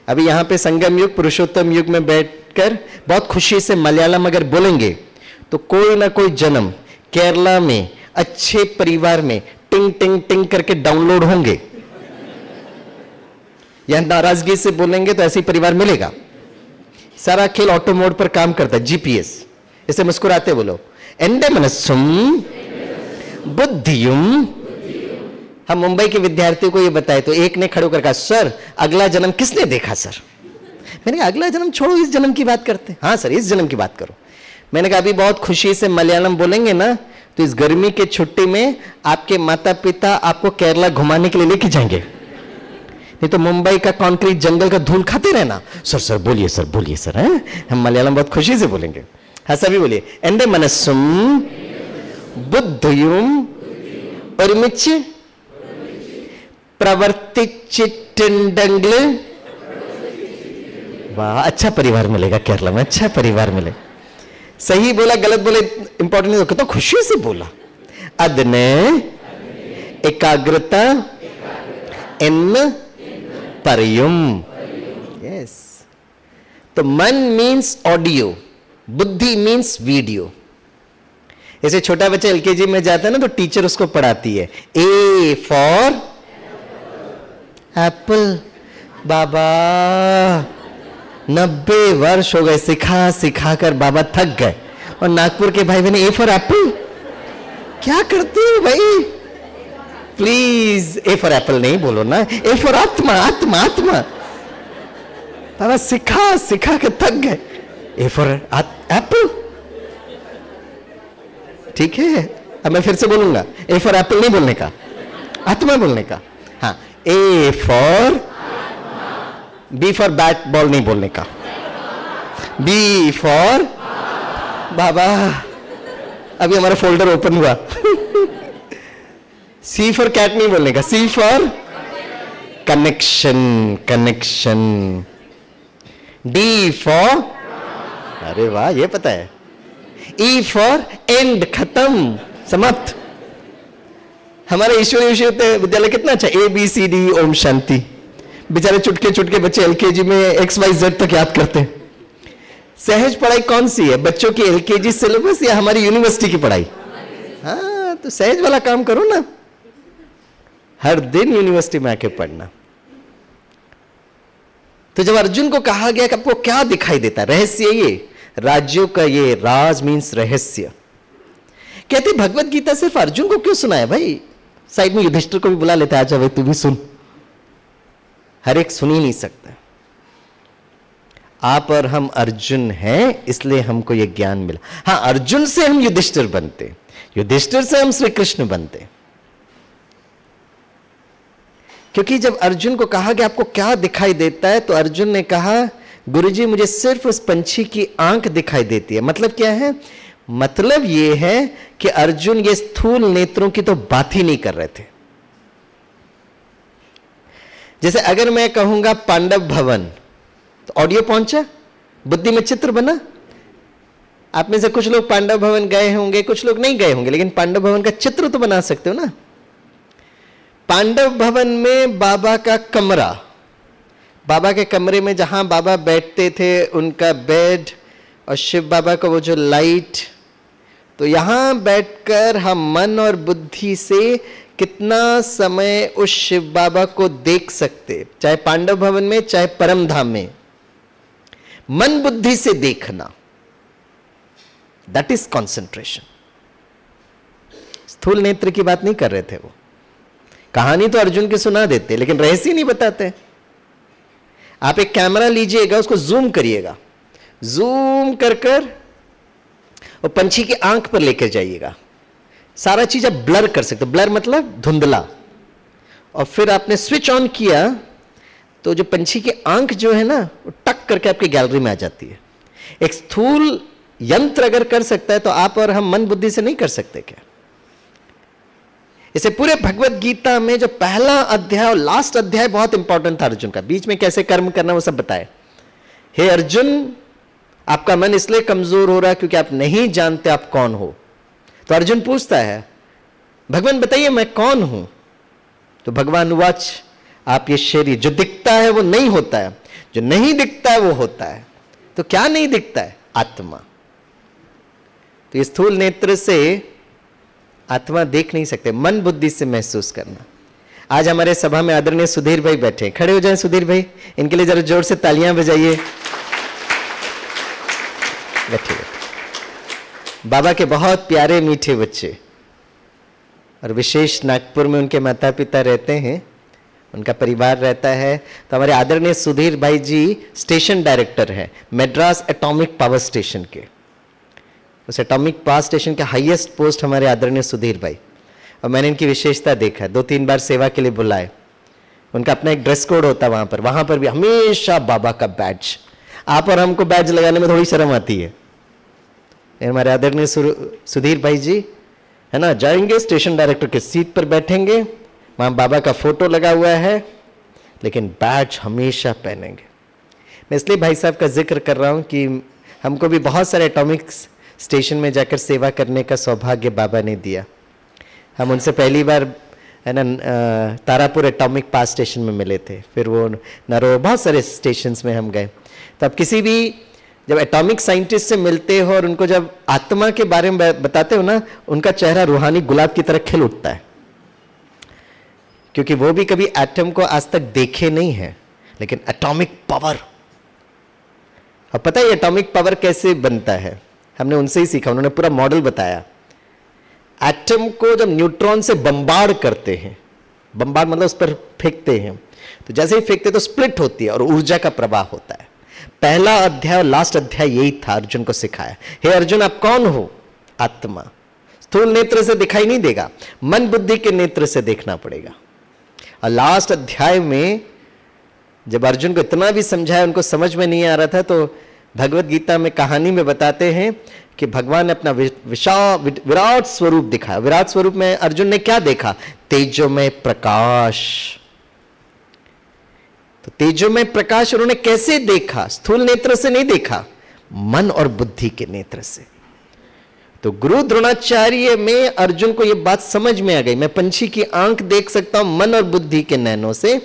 अभी यहाँ पे संगम युग पुरुषोत्तम युग में बैठकर बहुत खुशी से मलयालम अगर बोलेंगे तो कोई ना कोई जन्म केरला में अच्छे परिवार में टिंग टिंग टिंग करके डाउनलोड होंगे। यहां नाराजगी से बोलेंगे तो ऐसे ही परिवार मिलेगा। सारा खेल ऑटो मोड पर काम करता है, जीपीएस। इसे मुस्कुराते बोलो। एंडे मनस्सुम बुद्धियुम। हम मुंबई के विद्यार्थियों को ये बताए तो एक ने खड़े होकर कहा सर अगला जन्म किसने देखा सर? मैंने कहा अगला जन्म छोड़ो, इस जन्म की बात करते हैं। हाँ सर इस जन्म की बात करो। मैंने कहा अभी बहुत खुशी से मलयालम बोलेंगे ना तो इस गर्मी के छुट्टी में आपके माता पिता आपको केरला घुमाने के लिए लेके जाएंगे, नहीं तो मुंबई का कंक्रीट जंगल का धूल खाते रहना। सर सर बोलिए सर हैं? हम मलयालम बहुत खुशी से बोलेंगे। हाँ सभी बोलिए। एंडे मनस्सुम बुद्धियुम ഒരുമിച്ച് പ്രവർത്തിച്ചിട്ടുണ്ടെങ്കിൽ। वाह, अच्छा परिवार मिलेगा केरला में, अच्छा परिवार मिले। सही बोला गलत बोले इंपॉर्टेंट नहीं, तो खुशी से बोला। अदने एकाग्रता इन परियुम। यस, तो मन मीन्स ऑडियो, बुद्धि मीन्स वीडियो। ऐसे छोटा बच्चा एलकेजी में जाता है ना तो टीचर उसको पढ़ाती है ए फॉर एप्पल। बाबा 90 वर्ष हो गए सिखा सिखा कर बाबा थक गए। और नागपुर के भाई बहन ए फॉर एप्पल क्या करते हो भाई? प्लीज ए फॉर एप्पल नहीं बोलो ना, ए फॉर आत्मा। आत्मा आत्मा बाबा सिखा सिखा के थक गए। A for Apple. ठीक है, अब मैं फिर से बोलूंगा, ए फॉर एप्पल नहीं बोलने का, आत्मा बोलने का। हाँ, A for, B for bat ball नहीं बोलने का, बी फॉर बाबा, अभी हमारा फोल्डर ओपन हुआ। सी फॉर कैट नहीं बोलने का, C for connection, connection. D for, अरे वाह ये पता है। ई फॉर एंड, खत्म, समाप्त। हमारा ईश्वरीय विद्यालय कितना अच्छा, A B C D Om Shanti. बेचारे चुटके चुटके बच्चे एलकेजी में XYZ तक याद करते हैं। सहज पढ़ाई कौन सी है, बच्चों की एलकेजी सिलेबस या हमारी यूनिवर्सिटी की पढ़ाई? हाँ, तो सहज वाला काम करो ना, हर दिन यूनिवर्सिटी में आके पढ़ना। तो जब अर्जुन को कहा गया कि आपको क्या दिखाई देता, रहस्य ये, राज्यों का ये, राज मीन्स रहस्य। कहते भगवत गीता सिर्फ अर्जुन को क्यों सुनाया भाई, साइड में युधिष्ठिर को भी बुला लेते, आजा भाई तू भी सुन। हर एक सुन ही नहीं सकता। आप और हम अर्जुन हैं, इसलिए हमको यह ज्ञान मिला। हां, अर्जुन से हम युधिष्ठिर बनते, युधिष्ठिर से हम श्री कृष्ण बनते। क्योंकि जब अर्जुन को कहा कि आपको क्या दिखाई देता है, तो अर्जुन ने कहा गुरुजी मुझे सिर्फ उस पंछी की आंख दिखाई देती है। मतलब क्या है? मतलब यह है कि अर्जुन ये स्थूल नेत्रों की तो बात ही नहीं कर रहे थे। जैसे अगर मैं कहूंगा पांडव भवन, तो ऑडियो पहुंचा, बुद्धि में चित्र बना। आप में से कुछ लोग पांडव भवन गए होंगे, कुछ लोग नहीं गए होंगे, लेकिन पांडव भवन का चित्र तो बना सकते हो ना। पांडव भवन में बाबा का कमरा, बाबा के कमरे में जहां बाबा बैठते थे, उनका बेड और शिव बाबा का वो जो लाइट, तो यहां बैठकर हम मन और बुद्धि से कितना समय उस शिव बाबा को देख सकते, चाहे पांडव भवन में चाहे परम धाम में। मन बुद्धि से देखना, दैट इज कॉन्सेंट्रेशन। स्थूल नेत्र की बात नहीं कर रहे थे वो। कहानी तो अर्जुन की सुना देते, लेकिन रहस्य नहीं बताते। आप एक कैमरा लीजिएगा, उसको जूम करिएगा, जूम कर कर और पंछी की आंख पर लेकर जाइएगा, सारा चीज आप ब्लर कर सकते हो। ब्लर मतलब धुंधला। और फिर आपने स्विच ऑन किया तो जो पंछी की आंख जो है ना, वो टक करके आपकी गैलरी में आ जाती है। एक स्थूल यंत्र अगर कर सकता है, तो आप और हम मन बुद्धि से नहीं कर सकते क्या? इसे पूरे भगवत गीता में जो पहला अध्याय और लास्ट अध्याय बहुत इंपॉर्टेंट था अर्जुन का, बीच में कैसे कर्म करना वो सब बताए। हे अर्जुन, आपका मन इसलिए कमजोर हो रहा है क्योंकि आप नहीं जानते आप कौन हो। तो अर्जुन पूछता है, भगवान बताइए मैं कौन हूं? तो भगवान वाच, आप ये शरीर जो दिखता है वो नहीं होता है, जो नहीं दिखता है वो होता है। तो क्या नहीं दिखता है? आत्मा। तो ये स्थूल नेत्र से आत्मा देख नहीं सकते, मन बुद्धि से महसूस करना। आज हमारे सभा में आदरणीय सुधीर भाई बैठे, खड़े हो जाएं सुधीर भाई, इनके लिए जरा जोर से तालियां बजाइए। बैठिए। बाबा के बहुत प्यारे मीठे बच्चे, और विशेष नागपुर में उनके माता पिता रहते हैं, उनका परिवार रहता है। तो हमारे आदरणीय सुधीर भाई जी स्टेशन डायरेक्टर हैं मद्रास एटॉमिक पावर स्टेशन के। उस एटॉमिक पावर स्टेशन के हाईएस्ट पोस्ट हमारे आदरणीय सुधीर भाई। और मैंने इनकी विशेषता देखा, 2-3 बार सेवा के लिए बुलाए। उनका अपना एक ड्रेस कोड होता है वहां पर भी हमेशा बाबा का बैज। आप और हमको बैज लगाने में थोड़ी शर्म आती है। हमारे आदरणीय सुधीर भाई जी है ना, जाएंगे स्टेशन डायरेक्टर के सीट पर बैठेंगे, वहां बाबा का फोटो लगा हुआ है, लेकिन बैज हमेशा पहनेंगे। मैं इसलिए भाई साहब का जिक्र कर रहा हूं कि हमको भी बहुत सारे एटॉमिक स्टेशन में जाकर सेवा करने का सौभाग्य बाबा ने दिया। हम उनसे पहली बार है ना तारापुर एटॉमिक पावर स्टेशन में मिले थे, फिर वो नरो, बहुत सारे स्टेशंस में हम गए। तो अब किसी भी जब एटॉमिक साइंटिस्ट से मिलते हो और उनको जब आत्मा के बारे में बताते हो ना, उनका चेहरा रूहानी गुलाब की तरह खिल उठता है, क्योंकि वो भी कभी एटम को आज तक देखे नहीं है, लेकिन एटॉमिक पावर। और पता है एटॉमिक पावर कैसे बनता है? हमने उनसे ही सीखा, उन्होंने पूरा मॉडल बताया। एटम को जब न्यूट्रॉन से बम्बार्ड करते हैं, बम्बार्ड मतलब उस पर फेंकते हैं, तो जैसे ही फेंकते तो स्प्लिट होती है और ऊर्जा का प्रवाह होता है। पहला अध्याय और लास्ट अध्याय यही था, अर्जुन को सिखाया। हे अर्जुन, आप कौन हो? आत्मा। स्थूल नेत्र से दिखाई नहीं देगा, मन बुद्धि के नेत्र से देखना पड़ेगा। और लास्ट अध्याय में जब अर्जुन को इतना भी समझाया, उनको समझ में नहीं आ रहा था, तो भगवत गीता में कहानी में बताते हैं कि भगवान ने अपना विराट स्वरूप दिखाया। विराट स्वरूप में अर्जुन ने क्या देखा? तेजोमय प्रकाश। तो तेजोमय प्रकाश उन्होंने कैसे देखा? स्थूल नेत्र से नहीं देखा, मन और बुद्धि के नेत्र से। तो गुरु द्रोणाचार्य में अर्जुन को यह बात समझ में आ गई, मैं पंछी की आंख देख सकता हूं मन और बुद्धि के नैनों से।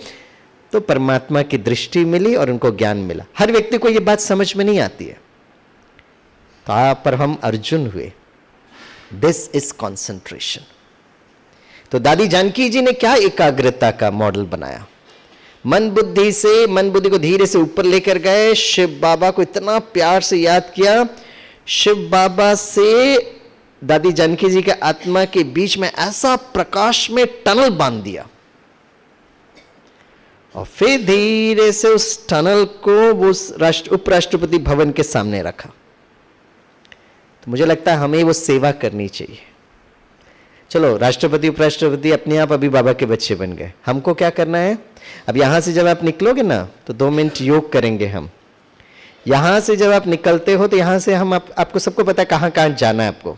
तो परमात्मा की दृष्टि मिली और उनको ज्ञान मिला। हर व्यक्ति को यह बात समझ में नहीं आती है, तो आप पर हम अर्जुन हुए। This is concentration. तो दादी जानकी जी ने क्या एकाग्रता का मॉडल बनाया? मन बुद्धि को धीरे से ऊपर लेकर गए, शिव बाबा को इतना प्यार से याद किया, शिव बाबा से दादी जानकी जी के आत्मा के बीच में ऐसा प्रकाश में टनल बांध दिया, और फिर धीरे से उस टनल को वो उपराष्ट्रपति भवन के सामने रखा। तो मुझे लगता है हमें वो सेवा करनी चाहिए। चलो, राष्ट्रपति उपराष्ट्रपति अपने आप अभी बाबा के बच्चे बन गए, हमको क्या करना है? अब यहां से जब आप निकलोगे ना, तो 2 मिनट योग करेंगे हम। यहां से जब आप निकलते हो, तो यहां से हम आपको सबको पता है कहां कहां जाना है आपको।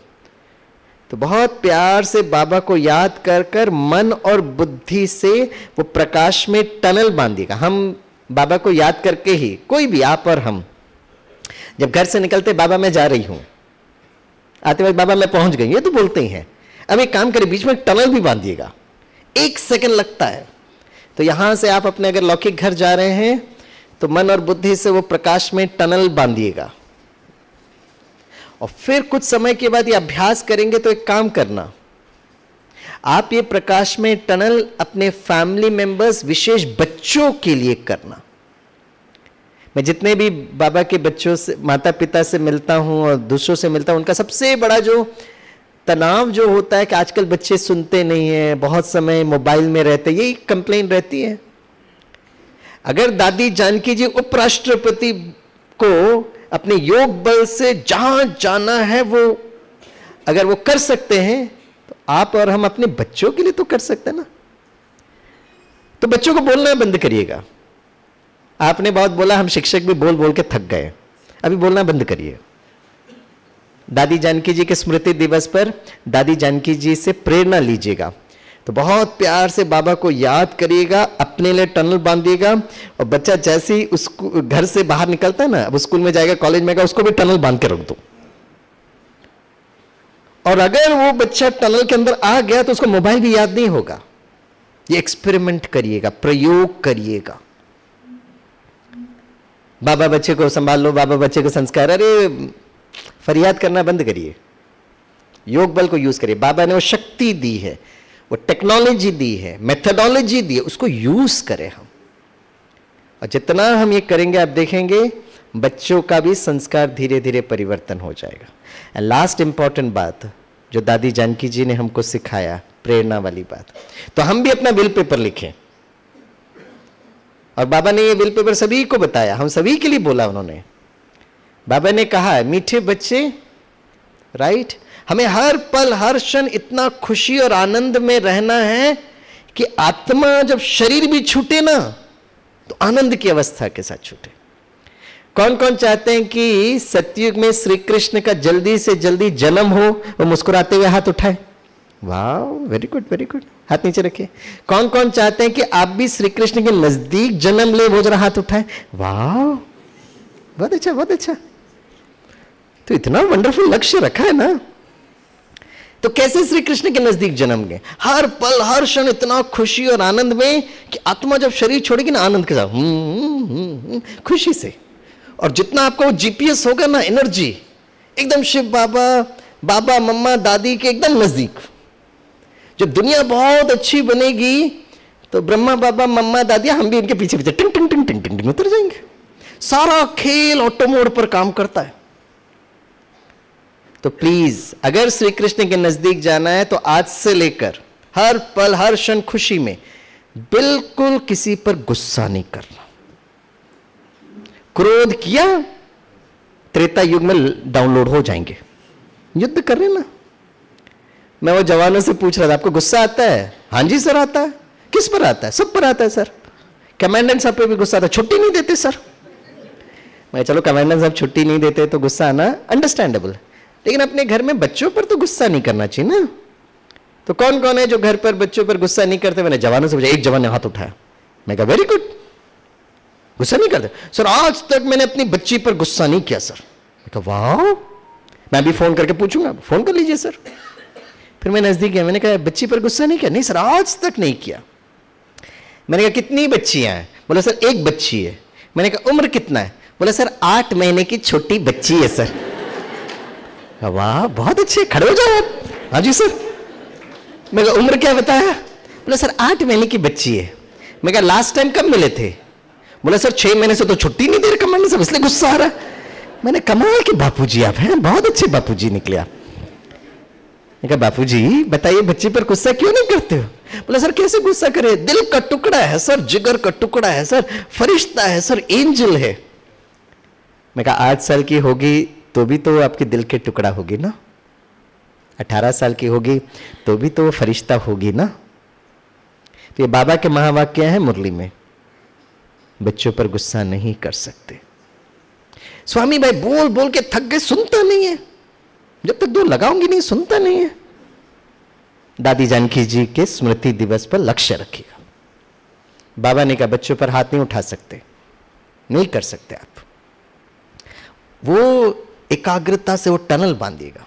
तो बहुत प्यार से बाबा को याद कर कर मन और बुद्धि से वो प्रकाश में टनल बांधिएगा। हम बाबा को याद करके ही, कोई भी, आप और हम, जब घर से निकलते, बाबा मैं जा रही हूं, आते वक्त बाबा मैं पहुंच गई, ये तो बोलते ही हैं। अब एक काम करें, बीच में टनल भी बांधिएगा, 1 सेकंड लगता है। तो यहां से आप अपने अगर लौकिक घर जा रहे हैं, तो मन और बुद्धि से वो प्रकाश में टनल बांधिएगा, और फिर कुछ समय के बाद ये अभ्यास करेंगे। तो एक काम करना, आप ये प्रकाश में टनल अपने फैमिली मेंबर्स, विशेष बच्चों के लिए करना। मैं जितने भी बाबा के बच्चों से, माता पिता से मिलता हूं और दूसरों से मिलता हूं, उनका सबसे बड़ा जो तनाव जो होता है कि आजकल बच्चे सुनते नहीं हैं, बहुत समय मोबाइल में रहते, यही कंप्लेन रहती है। अगर दादी जानकी जी उपराष्ट्रपति को अपने योग बल से जहां जाना है वो अगर वो कर सकते हैं, तो आप और हम अपने बच्चों के लिए तो कर सकते हैं ना। तो बच्चों को बोलना बंद करिएगा। आपने बहुत बोला, हम शिक्षक भी बोल बोल के थक गए, अभी बोलना बंद करिए। दादी जानकी जी के स्मृति दिवस पर दादी जानकी जी से प्रेरणा लीजिएगा। तो बहुत प्यार से बाबा को याद करिएगा, अपने लिए टनल बांधिएगा, और बच्चा जैसे ही उस घर से बाहर निकलता है ना, अब स्कूल में जाएगा, कॉलेज में जाएगा, उसको भी टनल बांध के रख दो। और अगर वो बच्चा टनल के अंदर आ गया तो उसको मोबाइल भी याद नहीं होगा। ये एक्सपेरिमेंट करिएगा, प्रयोग करिएगा। बाबा बच्चे को संभाल लो, बाबा बच्चे को संस्कार, अरे फरियाद करना बंद करिए, योग बल को यूज करिए। बाबा ने वो शक्ति दी है, वो टेक्नोलॉजी दी है, मेथडोलॉजी दी है, उसको यूज करें हम। और जितना हम ये करेंगे, आप देखेंगे बच्चों का भी संस्कार धीरे धीरे परिवर्तन हो जाएगा। एंड लास्ट इंपॉर्टेंट बात जो दादी जानकी जी ने हमको सिखाया, प्रेरणा वाली बात, तो हम भी अपना विल पेपर लिखें। और बाबा ने ये विल पेपर सभी को बताया, हम सभी के लिए बोला उन्होंने। बाबा ने कहा है, मीठे बच्चे, राइट, हमें हर पल हर क्षण इतना खुशी और आनंद में रहना है कि आत्मा जब शरीर भी छूटे ना, तो आनंद की अवस्था के साथ छूटे। कौन कौन चाहते हैं कि सतयुग में श्री कृष्ण का जल्दी से जल्दी जन्म हो? वो मुस्कुराते हुए हाथ उठाए। वाह, वेरी गुड वेरी गुड, हाथ नीचे रखिए। कौन कौन चाहते हैं कि आप भी श्री कृष्ण के नजदीक जन्म ले? वो जरा हाथ उठाए। वाह, बहुत अच्छा बहुत अच्छा। तो इतना वंडरफुल लक्ष्य रखा है ना। तो कैसे श्री कृष्ण के नजदीक जन्म गए? हर पल हर क्षण इतना खुशी और आनंद में कि आत्मा जब शरीर छोड़ेगी ना, आनंद के साथ खुशी से। और जितना आपका वो जीपीएस होगा ना, एनर्जी एकदम शिव बाबा, बाबा मम्मा दादी के एकदम नजदीक। जब दुनिया बहुत अच्छी बनेगी तो ब्रह्मा बाबा मम्मा दादी, हम भी इनके पीछे पीछे टिंग टिंग टिंग टिंग टिंग टिंग उतर जाएंगे। सारा खेल ऑटो मोड पर काम करता है। तो प्लीज, अगर श्री कृष्ण के नजदीक जाना है तो आज से लेकर हर पल हर क्षण खुशी में, बिल्कुल किसी पर गुस्सा नहीं करना। क्रोध किया, त्रेता युग में डाउनलोड हो जाएंगे। युद्ध कर रहे ना। मैं वो जवानों से पूछ रहा था, आपको गुस्सा आता है? हाँ जी सर आता है। किस पर आता है? सब पर आता है सर। कमांडेंट साहब पे भी गुस्सा आता, छुट्टी नहीं देते सर। मैं चलो कमांडेंट साहब छुट्टी नहीं देते तो गुस्सा आना अंडरस्टैंडेबल, लेकिन अपने घर में बच्चों पर तो गुस्सा नहीं करना चाहिए ना। तो कौन कौन है जो घर पर बच्चों पर गुस्सा नहीं करते? मैंने जवानों से पूछा, एक जवान ने हाथ उठाया। मैं कहा वेरी गुड, गुस्सा नहीं करते सर। आज तक मैंने अपनी बच्ची पर गुस्सा नहीं किया सर। मैं कहा वाह, मैं भी फोन करके पूछूंगा। फोन कर लीजिए सर। फिर मैं नजदीक गया, मैंने कहा बच्ची पर गुस्सा नहीं किया? नहीं सर, आज तक नहीं किया। मैंने कहा कितनी बच्चियां हैं? बोला सर एक बच्ची है। मैंने कहा उम्र कितना है? बोला सर 8 महीने की छोटी बच्ची है सर। वाह बहुत अच्छे, खड़े हो जाओ आप। हाँ जी सर। मैं कहा उम्र क्या बताया? बोला सर 8 महीने की बच्ची है। मैं कहा लास्ट टाइम कब मिले थे? बोला सर 6 महीने से तो छुट्टी नहीं दे रहे कमांडर साहब, इसलिए गुस्सा आ रहा है। मैंने कमाल के बापूजी आप हैं, बहुत अच्छे बापूजी निकले आप। मैं कहा बापूजी बताइए बच्ची पर गुस्सा क्यों नहीं करते हो? बोला सर कैसे गुस्सा करे, दिल का टुकड़ा है सर, जिगर का टुकड़ा है सर, फरिश्ता है सर, एंजल है। मैं कहा 8 साल की होगी तो भी तो आपके दिल के टुकड़ा होगी ना, 18 साल की होगी तो भी तो फरिश्ता होगी ना। तो ये बाबा के महावाक्य है मुरली में, बच्चों पर गुस्सा नहीं कर सकते। स्वामी भाई बोल बोल के थक गए, सुनता नहीं है, जब तक 2 लगाऊंगी नहीं सुनता नहीं है। दादी जानकी जी के स्मृति दिवस पर लक्ष्य रखिएगा। बाबा ने कहा बच्चों पर हाथ नहीं उठा सकते, नहीं कर सकते आप। वो एकाग्रता से वो टनल बांधिएगा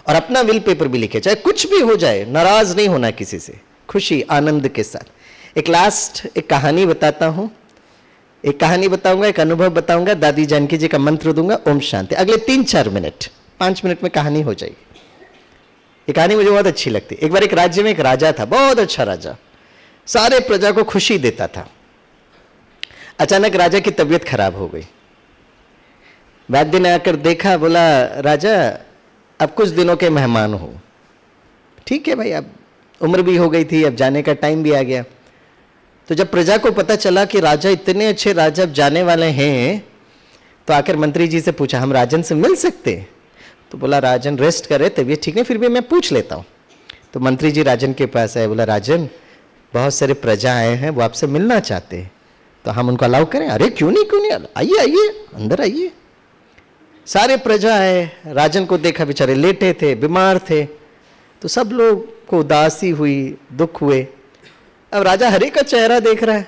और अपना विल पेपर भी लिखे, चाहे कुछ भी हो जाए, नाराज नहीं होना किसी से, खुशी आनंद के साथ। एक कहानी बताता हूं, एक कहानी बताऊंगा, एक अनुभव बताऊंगा, दादी जानकी जी का मंत्र दूंगा, ओम शांति। अगले 3-4 मिनट, 5 मिनट में कहानी हो जाएगी। ये कहानी मुझे बहुत अच्छी लगती। एक बार एक राज्य में एक राजा था, बहुत अच्छा राजा, सारे प्रजा को खुशी देता था। अचानक राजा की तबीयत खराब हो गई। वैद्य ने आकर देखा, बोला राजा अब कुछ दिनों के मेहमान हो। ठीक है भाई, अब उम्र भी हो गई थी, अब जाने का टाइम भी आ गया। तो जब प्रजा को पता चला कि राजा इतने अच्छे राजा अब जाने वाले हैं, तो आकर मंत्री जी से पूछा हम राजन से मिल सकते? तो बोला राजन रेस्ट करे, तबीयत ठीक नहीं, फिर भी मैं पूछ लेता हूँ। तो मंत्री जी राजन के पास आए, बोला राजन बहुत सारे प्रजा आए हैं, वो आपसे मिलना चाहते हैं, तो हम उनको अलाउ करें? अरे क्यों नहीं, आइए आइए अंदर आइए। सारे प्रजा आए, राजन को देखा बेचारे लेटे थे, बीमार थे, तो सब लोग को उदासी हुई, दुख हुए। अब राजा हरे का चेहरा देख रहा है,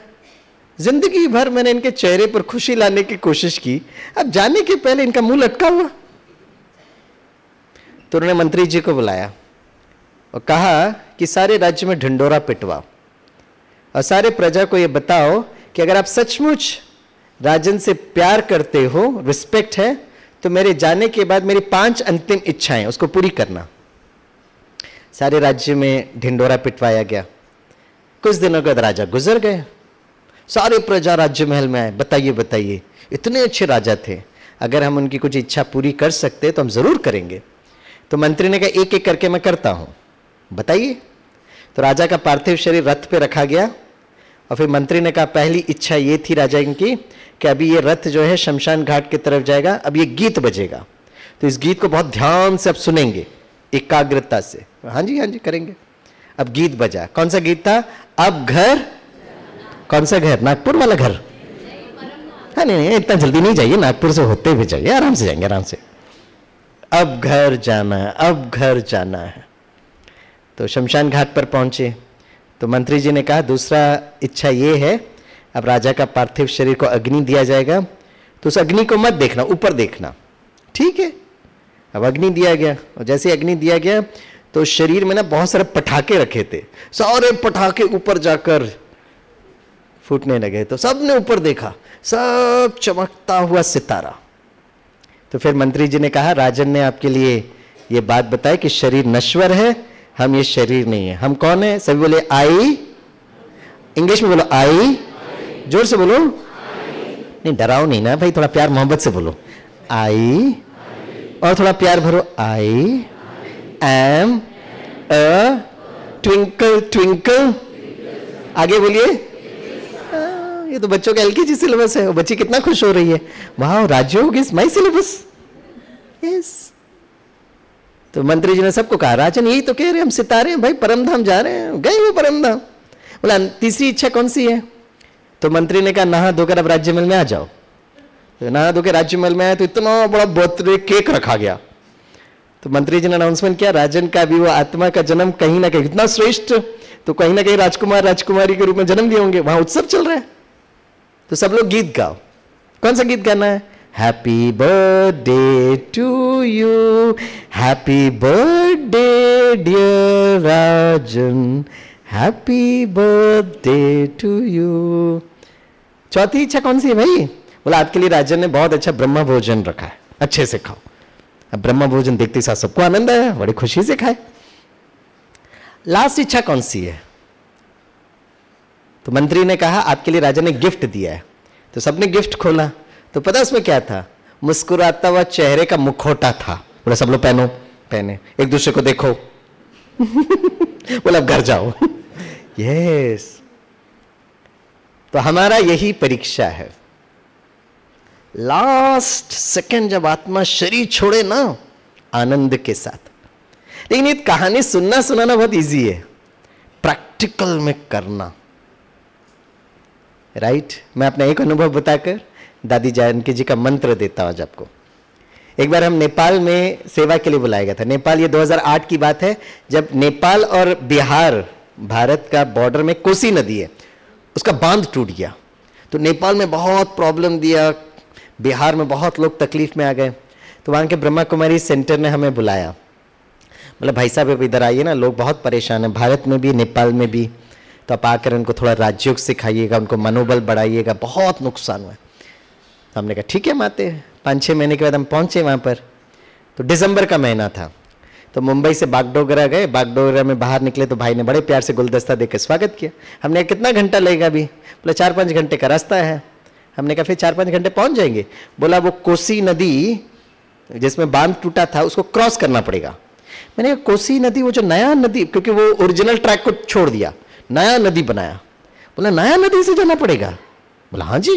जिंदगी भर मैंने इनके चेहरे पर खुशी लाने की कोशिश की, अब जाने के पहले इनका मुंह लटका हुआ। तो उन्होंने मंत्री जी को बुलाया और कहा कि सारे राज्य में ढिंडोरा पिटवाओ और सारे प्रजा को यह बताओ कि अगर आप सचमुच राजन से प्यार करते हो, रिस्पेक्ट है, तो मेरे जाने के बाद मेरी 5 अंतिम इच्छाएं उसको पूरी करना। सारे राज्य में ढिंडोरा पिटवाया गया। कुछ दिनों के बाद राजा गुजर गए। सारे प्रजा राज्य महल में आए, बताइए बताइए, इतने अच्छे राजा थे, अगर हम उनकी कुछ इच्छा पूरी कर सकते तो हम जरूर करेंगे। तो मंत्री ने कहा एक एक करके मैं करता हूं, बताइए। तो राजा का पार्थिव शरीर रथ पे रखा गया और फिर मंत्री ने कहा पहली इच्छा ये थी राजा इनकी कि अभी ये रथ जो है शमशान घाट की तरफ जाएगा, अब ये गीत बजेगा, तो इस गीत को बहुत ध्यान से अब सुनेंगे, एकाग्रता से। हाँ जी करेंगे। अब गीत बजा, कौन सा गीत था? अब घर, कौन सा घर? नागपुर वाला घर? हाँ नहीं, इतना जल्दी नहीं जाइए, नागपुर से होते हुए जाइए, आराम से जाएंगे, आराम से। अब घर जाना है, अब घर जाना है। तो शमशान घाट पर पहुंचे तो मंत्री जी ने कहा दूसरा इच्छा ये है, अब राजा का पार्थिव शरीर को अग्नि दिया जाएगा, तो उस अग्नि को मत देखना, ऊपर देखना। ठीक है, अब अग्नि दिया गया और जैसे अग्नि दिया गया तो शरीर में ना बहुत सारे पटाखे रखे थे, सारे पटाखे ऊपर जाकर फूटने लगे। तो सबने ऊपर देखा, सब चमकता हुआ सितारा। तो फिर मंत्री जी ने कहा राजन ने आपके लिए ये बात बताई कि शरीर नश्वर है, हम ये शरीर नहीं है। हम कौन है? सभी बोले आई, इंग्लिश में बोलो आई, जोर से बोलो, नहीं डराओ नहीं ना भाई, थोड़ा प्यार मोहब्बत से बोलो, आई, और थोड़ा प्यार भरो, I am a twinkle twinkle. आगे बोलिए, ये तो बच्चों का एलकेजी सिलेबस है, वो बच्ची कितना खुश हो रही है, वाह राजयोग इज माय सिलेबस। यस। तो मंत्री जी ने सबको कहा राजन यही तो कह रहे हम सितारे हैं भाई, परमधाम जा रहे हैं, गए वो परमधाम। बोला तीसरी इच्छा कौन सी है? तो मंत्री ने कहा नहा धोकर अब राज्य महल में आ जाओ। तो नहा धोकर राज्य महल में आया तो इतना बड़ा बर्थडे केक रखा गया। तो मंत्री जी ने अनाउंसमेंट किया, राजन का भी वो आत्मा का जन्म कहीं ना कहीं इतना श्रेष्ठ, तो कहीं ना कहीं राजकुमार राजकुमारी के रूप में जन्म लिए होंगे, वहां उत्सव चल रहा है। तो सब लोग गीत गाओ। कौन सा गीत गाना है? Happy birthday to you, happy birthday dear Rajan, happy birthday to you. चौथी इच्छा कौन सी है भाई? बोला आपके लिए राजन ने बहुत अच्छा ब्रह्म भोजन रखा है, अच्छे से खाओ। अब ब्रह्म भोजन देखते साथ सबको आनंद आया, बड़ी खुशी से खाए। लास्ट इच्छा कौन सी है? तो मंत्री ने कहा आपके लिए राजा ने गिफ्ट दिया है। तो सबने गिफ्ट खोला तो पता उसमें क्या था? मुस्कुराता हुआ चेहरे का मुखौटा था। बोला सब लोग पहनो, पहने, एक दूसरे को देखो। बोला अब घर जाओ। यस, तो हमारा यही परीक्षा है। लास्ट सेकंड जब आत्मा शरीर छोड़े ना, आनंद के साथ। लेकिन ये कहानी सुनना सुनाना बहुत इजी है, प्रैक्टिकल में करना, राइट? मैं अपना एक अनुभव बताकर दादी जानकी जी का मंत्र देता हूं आज आपको। एक बार हम नेपाल में सेवा के लिए बुलाया गया था। नेपाल, ये 2008 की बात है, जब नेपाल और बिहार, भारत का बॉर्डर में कोसी नदी है, उसका बांध टूट गया। तो नेपाल में बहुत प्रॉब्लम दिया, बिहार में बहुत लोग तकलीफ में आ गए। तो वहाँ के ब्रह्मा कुमारी सेंटर ने हमें बुलाया, मतलब भाई साहब अब इधर आइए ना, लोग बहुत परेशान हैं, भारत में भी नेपाल में भी, तो आप आकर उनको थोड़ा राजयोग सिखाइएगा, उनको मनोबल बढ़ाइएगा, बहुत नुकसान हुआ है। तो हमने कहा ठीक है माते। 5-6 महीने के बाद हम पहुँचे वहाँ पर। तो दिसंबर का महीना था। तो मुंबई से बागडोगरा गए। बागडोगरा में बाहर निकले तो भाई ने बड़े प्यार से गुलदस्ता देकर स्वागत किया। हमने कहा कितना घंटा लगेगा अभी? बोला 4-5 घंटे का रास्ता है। हमने कहा फिर 4-5 घंटे पहुंच जाएंगे। बोला वो कोसी नदी जिसमें बांध टूटा था उसको क्रॉस करना पड़ेगा। मैंने कहा कोसी नदी, वो जो नया नदी, क्योंकि वो ओरिजिनल ट्रैक को छोड़ दिया, नया नदी बनाया। बोला नया नदी से जाना पड़ेगा? बोला हाँ जी।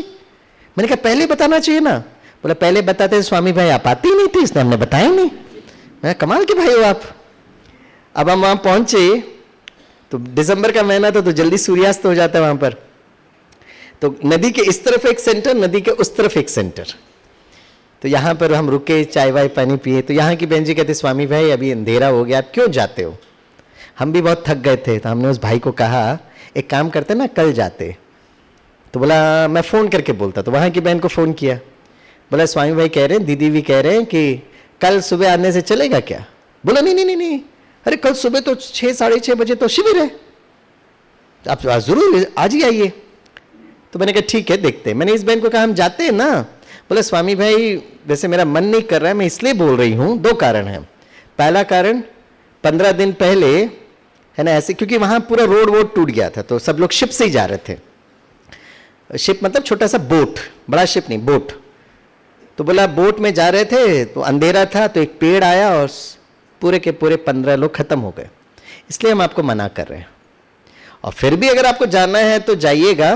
मैंने कहा पहले बताना चाहिए ना। बोला पहले बताते स्वामी भाई, आप आते ही नहीं थे, इसने हमने बताया नहीं। मैं कमाल के भाई हो आप। अब हम वहां पहुंचे तो दिसंबर का महीना था, तो जल्दी सूर्यास्त हो जाता है वहां पर। तो नदी के इस तरफ एक सेंटर, नदी के उस तरफ एक सेंटर। तो यहाँ पर हम रुके, चाय वाय पानी पिए। तो यहाँ की बहन जी कहते स्वामी भाई अभी अंधेरा हो गया, आप क्यों जाते हो? हम भी बहुत थक गए थे। तो हमने उस भाई को कहा एक काम करते ना, कल जाते। तो बोला मैं फ़ोन करके बोलता। तो वहाँ की बहन को फ़ोन किया। बोला स्वामी भाई कह रहे हैं, दीदी भी कह रहे हैं कि कल सुबह आने से चलेगा क्या? बोला नहीं नहीं नहीं नहीं, अरे कल सुबह तो 6-6:30 बजे तो शिविर है, आप ज़रूर आज ही आइए। तो मैंने कहा ठीक है देखते हैं। मैंने इस बहन को कहा हम जाते हैं ना। बोले स्वामी भाई वैसे मेरा मन नहीं कर रहा है, मैं इसलिए बोल रही हूँ, 2 कारण हैं। पहला कारण 15 दिन पहले है ना ऐसे, क्योंकि वहाँ पूरा रोड वोड टूट गया था, तो सब लोग शिप से ही जा रहे थे। शिप मतलब छोटा सा बोट, बड़ा शिप नहीं, बोट। तो बोला बोट में जा रहे थे तो अंधेरा था, तो एक पेड़ आया और पूरे के पूरे 15 लोग खत्म हो गए। इसलिए हम आपको मना कर रहे हैं। और फिर भी अगर आपको जाना है तो जाइएगा,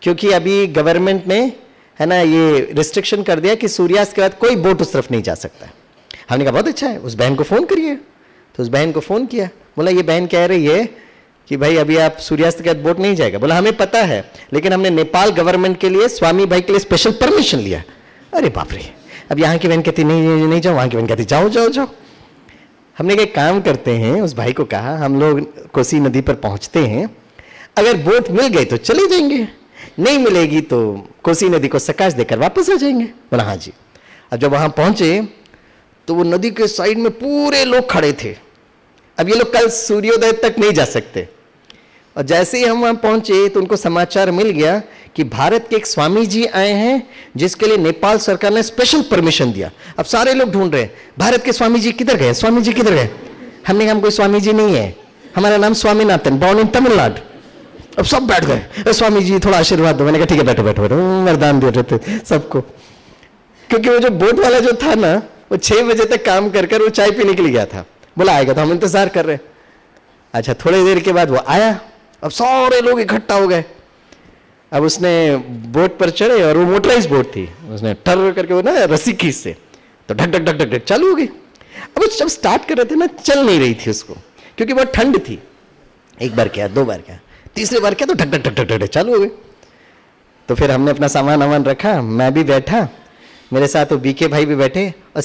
क्योंकि अभी गवर्नमेंट ने है ना ये रिस्ट्रिक्शन कर दिया कि सूर्यास्त के बाद कोई बोट उस तरफ नहीं जा सकता। हमने कहा बहुत अच्छा है, उस बहन को फ़ोन करिए। तो उस बहन को फ़ोन किया। बोला ये बहन कह रही है कि भाई अभी आप सूर्यास्त के बाद बोट नहीं जाएगा। बोला हमें पता है, लेकिन हमने नेपाल गवर्नमेंट के लिए, स्वामी भाई के लिए स्पेशल परमिशन लिया। अरे बाप रे। अब यहाँ की बहन कहती नहीं नहीं जाओ, वहाँ की बहन कहती जाओ जाओ जाओ। हमने एक काम करते हैं, उस भाई को कहा हम लोग कोसी नदी पर पहुँचते हैं, अगर बोट मिल गई तो चले जाएंगे, नहीं मिलेगी तो कोसी नदी को सकाश देकर वापस आ जाएंगे। बोला हाँ जी। अब जब वहाँ पहुँचे तो वो नदी के साइड में पूरे लोग खड़े थे। अब ये लोग कल सूर्योदय तक नहीं जा सकते। और जैसे ही हम वहाँ पहुँचे तो उनको समाचार मिल गया कि भारत के एक स्वामी जी आए हैं, जिसके लिए नेपाल सरकार ने स्पेशल परमिशन दिया। अब सारे लोग ढूंढ रहे हैं भारत के स्वामी जी किधर गए, स्वामी जी किधर गए। हमने कहा हम कोई स्वामी जी नहीं है, हमारा नाम स्वामीनाथन, बॉर्न इन तमिलनाडु। अब सब बैठ गए, स्वामी जी थोड़ा आशीर्वाद दो। मैंने कहा ठीक है बैठो बैठो बैठो, वरदान दे रहे थे सबको। क्योंकि वो जो बोट वाला जो था ना, वो 6 बजे तक काम कर कर वो चाय पीने के लिए गया था। बोला आएगा, तो हम इंतजार कर रहे। अच्छा थोड़ी देर के बाद वो आया। अब सारे लोग इकट्ठा हो गए। अब उसने बोट पर चढ़े और वो मोटराइज बोट थी, उसने टर करके वो ना रस्सी खींच से तो ढक ढक ढक ढक ढक चालू हो गई। अब वो जब स्टार्ट कर रहे थे ना, चल नहीं रही थी उसको, क्योंकि बहुत ठंड थी। 1 बार क्या, 2 बार क्या, तीसरी बार क्या तो ढक ढक ढक ढक ढक चालू हो गए। तो फिर हमने अपना सामान वामान रखा, मैं भी बैठा, मेरे साथ वो बीके भाई भी बैठे, और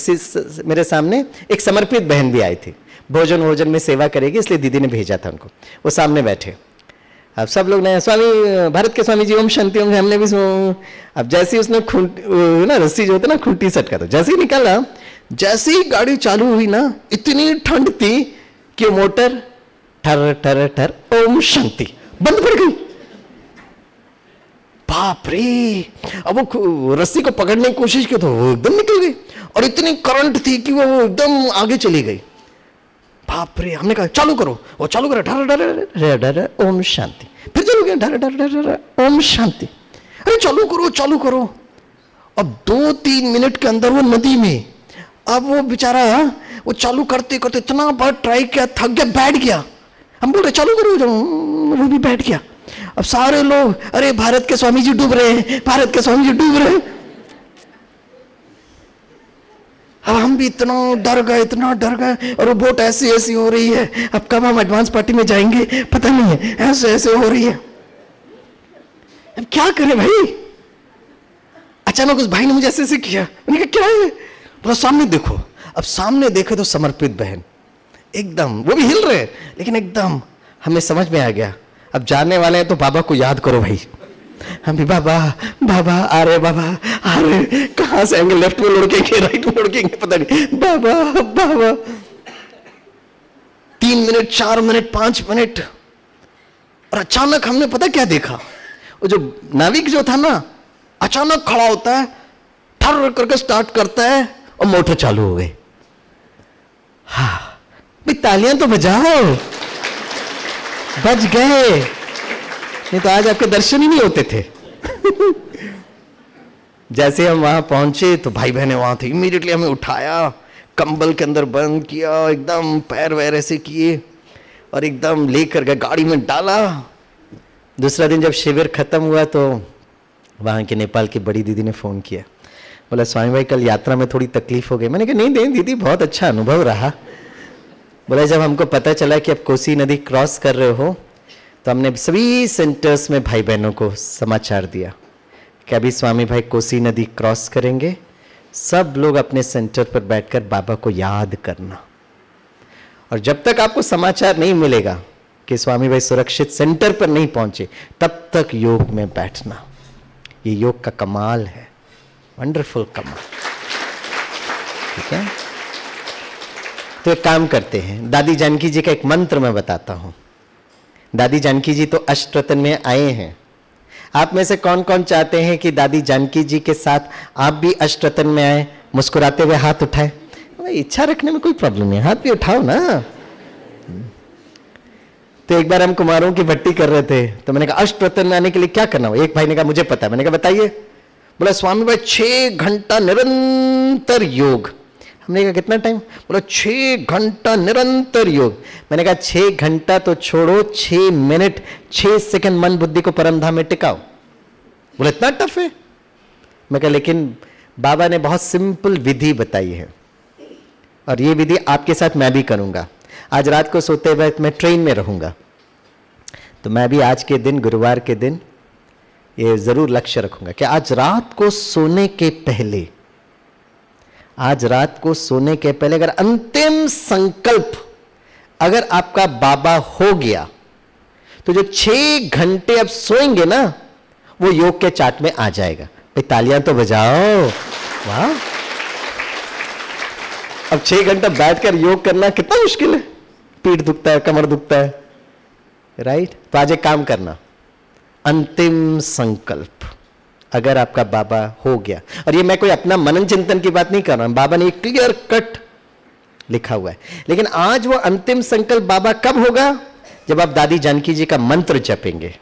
मेरे सामने एक समर्पित बहन भी आई थी, भोजन में सेवा करेगी इसलिए दीदी ने भेजा था उनको, वो सामने बैठे। अब सब लोग ने स्वामी भारत के स्वामी जी ओम शांति ओम, हमने भी अब जैसे ही उसने ना रस्सी जो होती ना खूंटी सटका, तो जैसे ही निकाला, जैसे ही गाड़ी चालू हुई ना, इतनी ठंड थी कि मोटर ठर ठर ठर ओम शांति बंद पड़ गई। बाप रे! अब वो रस्सी को पकड़ने की कोशिश की तो वो एकदम निकल गई, और इतनी करंट थी कि वो एकदम आगे चली गई। बाप रे! हमने कहा चालू करो, वो चालू करा, डर डर डर डर ओम शांति, फिर चालू किया, डर डर डर ओम शांति, अरे चालू करो चालू करो। अब 2-3 मिनट के अंदर वो नदी में, अब वो बेचारा वो चालू करते करते इतना बार ट्राई किया, थक गया, बैठ गया। हम बोल रहे चालू करो, वो भी बैठ गया। अब सारे लोग, अरे भारत के स्वामी जी डूब रहे हैं, भारत के स्वामी जी डूब रहे हैं। अब हम भी इतना डर गए, और वो बोट ऐसी ऐसी हो रही है, अब कब हम एडवांस पार्टी में जाएंगे पता नहीं है, ऐसे ऐसे हो रही है। अब क्या करें भाई? अचानक उस भाई ने मुझे ऐसे ऐसे किया, मैंने कहा क्या है? बोला सामने देखो। अब सामने देखे तो समर्पित बहन एकदम, वो भी हिल रहे, लेकिन एकदम हमें समझ में आ गया, अब जाने वाले हैं तो बाबा को याद करो भाई। हम भी बाबा बाबा आ रहे, बाबा आ रहे, कहां से आएंगे, लेफ्ट में लुढ़केंगे, राइट में लुढ़केंगे, पता नहीं, बाबा बाबा। 3 मिनट, 4 मिनट, 5 मिनट, और अचानक हमने पता क्या देखा, वो जो नाविक जो था ना, अचानक खड़ा होता है, ठर करके स्टार्ट करता है, और मोटर चालू हो गई। हाँ भाई, तालियां तो बजाओ, बच गए, नहीं तो आज आपके दर्शन ही नहीं होते थे। जैसे हम वहां पहुंचे तो भाई बहने वहां थे, इमीडिएटली हमें उठाया, कंबल के अंदर बंद किया, एकदम पैर वैर ऐसे किए, और एकदम लेकर गए, गाड़ी में डाला। दूसरा दिन जब शिविर खत्म हुआ तो वहां के नेपाल की बड़ी दीदी ने फोन किया, बोला स्वामी भाई कल यात्रा में थोड़ी तकलीफ हो गई। मैंने कहा नहीं दीदी, बहुत अच्छा अनुभव रहा। बोला जब हमको पता चला कि अब कोसी नदी क्रॉस कर रहे हो, तो हमने सभी सेंटर्स में भाई बहनों को समाचार दिया कि अभी स्वामी भाई कोसी नदी क्रॉस करेंगे, सब लोग अपने सेंटर पर बैठकर बाबा को याद करना, और जब तक आपको समाचार नहीं मिलेगा कि स्वामी भाई सुरक्षित सेंटर पर नहीं पहुंचे, तब तक योग में बैठना। ये योग का कमाल है, वंडरफुल कमाल। ठीक है, तो एक काम करते हैं, दादी जानकी जी का एक मंत्र मैं बताता हूं। दादी जानकी जी तो अष्टरत्न में आए हैं, आप में से कौन कौन चाहते हैं कि दादी जानकी जी के साथ आप भी अष्टरत्न में आए? मुस्कुराते हुए हाथ उठाए। इच्छा रखने में कोई प्रॉब्लम नहीं, हाथ भी उठाओ ना। तो एक बार हम कुमारों की भट्टी कर रहे थे, तो मैंने कहा अष्टरत्न में आने के लिए क्या करना हो? एक भाई ने कहा मुझे पता है। मैंने कहा बताइए। बोला स्वामी भाई 6 घंटा निरंतर योग। हमने कहा कितना टाइम? बोला 6 घंटा निरंतर योग। मैंने कहा 6 घंटा तो छोड़ो, 6 मिनट 6 सेकंड मन बुद्धि को परमधाम में टिकाओ। बोला इतना टफ है? मैं कहा लेकिन बाबा ने बहुत सिंपल विधि बताई है, और ये विधि आपके साथ मैं भी करूंगा। आज रात को सोते वक्त मैं ट्रेन में रहूंगा, तो मैं भी आज के दिन, गुरुवार के दिन, ये जरूर लक्ष्य रखूंगा कि आज रात को सोने के पहले, आज रात को सोने के पहले अगर अंतिम संकल्प अगर आपका बाबा हो गया, तो जो 6 घंटे अब सोएंगे ना, वो योग के चार्ट में आ जाएगा। भाई तालियां तो बजाओ, वाह। अब 6 घंटा बैठकर योग करना कितना मुश्किल है, पीठ दुखता है, कमर दुखता है, राइट? तो आज एक काम करना, अंतिम संकल्प अगर आपका बाबा हो गया, और ये मैं कोई अपना मनन चिंतन की बात नहीं कर रहा हूं, बाबा ने एक क्लियर कट लिखा हुआ है। लेकिन आज वो अंतिम संकल्प बाबा कब होगा? जब आप दादी जानकी जी का मंत्र जपेंगे।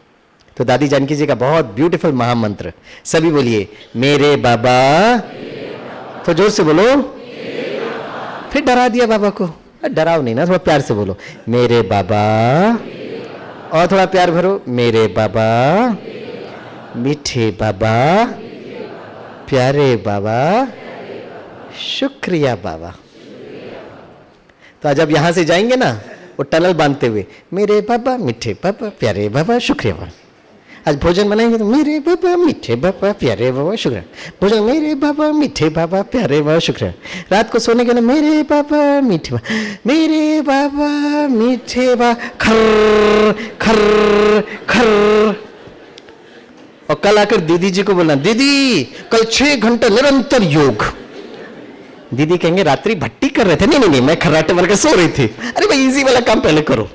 तो दादी जानकी जी का बहुत ब्यूटीफुल महामंत्र, सभी बोलिए, मेरे बाबा। तो जोर से बोलो। फिर डरा दिया बाबा को। डराओ नहीं ना, थोड़ा प्यार से बोलो, मेरे बाबा। और थोड़ा प्यार भरो, मेरे बाबा, मीठे बाबा, प्यारे बाबा, शुक्रिया बाबा। तो आज जब यहां से जाएंगे ना, वो टनल बांधते हुए, मेरे बाबा मीठे बाबा प्यारे बाबा शुक्रिया बाबा, आज भोजन बनाएंगे तो मेरे बाबा मीठे बाबा प्यारे बाबा शुक्रिया, भोजन मेरे बाबा मीठे बाबा प्यारे बाबा शुक्रिया, रात को सोने के लिए मेरे बाबा मीठे बाबा, मेरे बाबा मीठे बाबा खर खर खर। और कल आकर दीदी जी को बोलना, दीदी कल 6 घंटे निरंतर योग। दीदी कहेंगे रात्रि भट्टी कर रहे थे। नहीं नहीं नहीं, मैं खर्राटे मार के सो रही थी। अरे भाई इजी वाला काम पहले करो।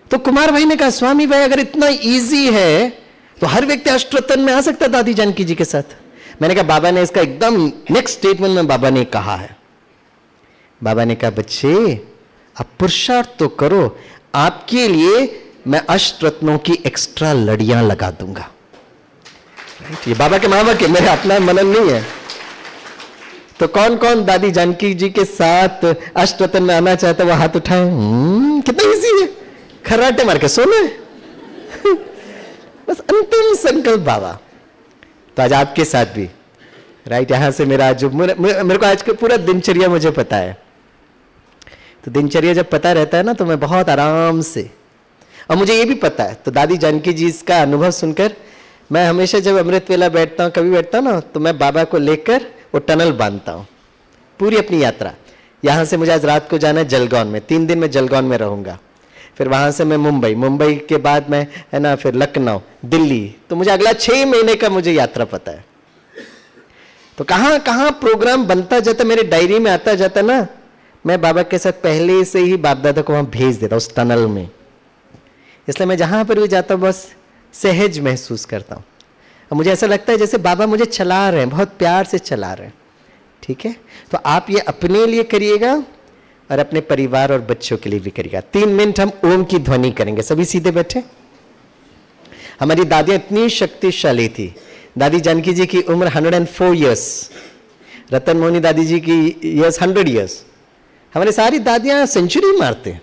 तो कुमार भाई ने कहा, स्वामी भाई अगर इतना इजी है तो हर व्यक्ति अष्टरत्न में आ सकता है दादी जानकी जी के साथ। मैंने कहा बाबा ने इसका एकदम नेक्स्ट स्टेटमेंट में बाबा ने कहा है। बाबा ने कहा बच्चे अब पुरुषार्थ तो करो, आपके लिए मैं अष्टरत्नों की एक्स्ट्रा लड़ियां लगा दूंगा। ये बाबा के मामा के, मेरे अपना मनन नहीं है। तो कौन कौन दादी जानकी जी के साथ अष्टरत्न में आना चाहता है वो हाथ उठाए। कितना इजी है, खर्राटे मार के सोना है। बस अंतिम संकल्प बाबा। तो आज आपके साथ भी राइट, यहां से मेरा जो मेरे को आज का पूरा दिनचर्या मुझे पता है। तो दिनचर्या जब पता रहता है ना तो मैं बहुत आराम से, और मुझे ये भी पता है, तो दादी जानकी जी का अनुभव सुनकर मैं हमेशा जब अमृत वेला बैठता हूँ, कभी बैठता हूँ ना, तो मैं बाबा को लेकर वो टनल बांधता हूँ पूरी अपनी यात्रा। यहाँ से मुझे आज रात को जाना है जलगांव में, 3 दिन मैं जलगांव में रहूँगा। फिर वहाँ से मैं मुंबई, मुंबई के बाद मैं है ना फिर लखनऊ, दिल्ली। तो मुझे अगला 6 महीने का मुझे यात्रा पता है। तो कहाँ कहाँ प्रोग्राम बनता जाता, मेरे डायरी में आता जाता ना, मैं बाबा के साथ पहले से ही बाप दादा को वहाँ भेज देता उस टनल में। इसलिए मैं जहाँ पर भी जाता हूँ बस सहज महसूस करता हूँ। और मुझे ऐसा लगता है जैसे बाबा मुझे चला रहे हैं, बहुत प्यार से चला रहे हैं। ठीक है, तो आप ये अपने लिए करिएगा और अपने परिवार और बच्चों के लिए भी करिएगा। 3 मिनट हम ओम की ध्वनि करेंगे। सभी सीधे बैठे। हमारी दादियाँ इतनी शक्तिशाली थी। दादी जानकी जी की उम्र 104 ईयर्स, रतन मोहनी दादी जी की ईयर्स 100 ईयर्स। हमारी सारी दादियाँ सेंचुरी मारते हैं,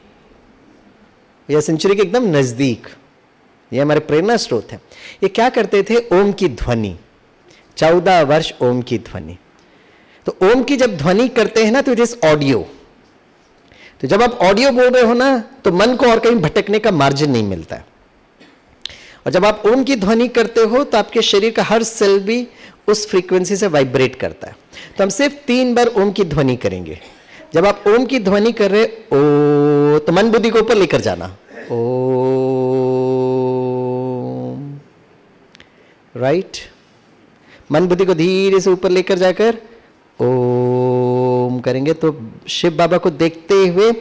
यह सेंचुरी के एकदम नजदीक। ये हमारे प्रेरणा स्रोत है। ये क्या करते थे, ओम की ध्वनि, 14 वर्ष ओम की ध्वनि। तो ओम की जब ध्वनि करते हैं ना तो इट इज ऑडियो। तो जब आप ऑडियो बोल रहे हो ना तो मन को और कहीं भटकने का मार्जिन नहीं मिलता है। और जब आप ओम की ध्वनि करते हो तो आपके शरीर का हर सेल भी उस फ्रीक्वेंसी से वाइब्रेट करता है। तो हम सिर्फ 3 बार ओम की ध्वनि करेंगे। जब आप ओम की ध्वनि कर रहे ओ, तो मन बुद्धि को ऊपर लेकर जाना, ओम, राइट। मन बुद्धि को धीरे से ऊपर लेकर जाकर ओम करेंगे। तो शिव बाबा को देखते हुए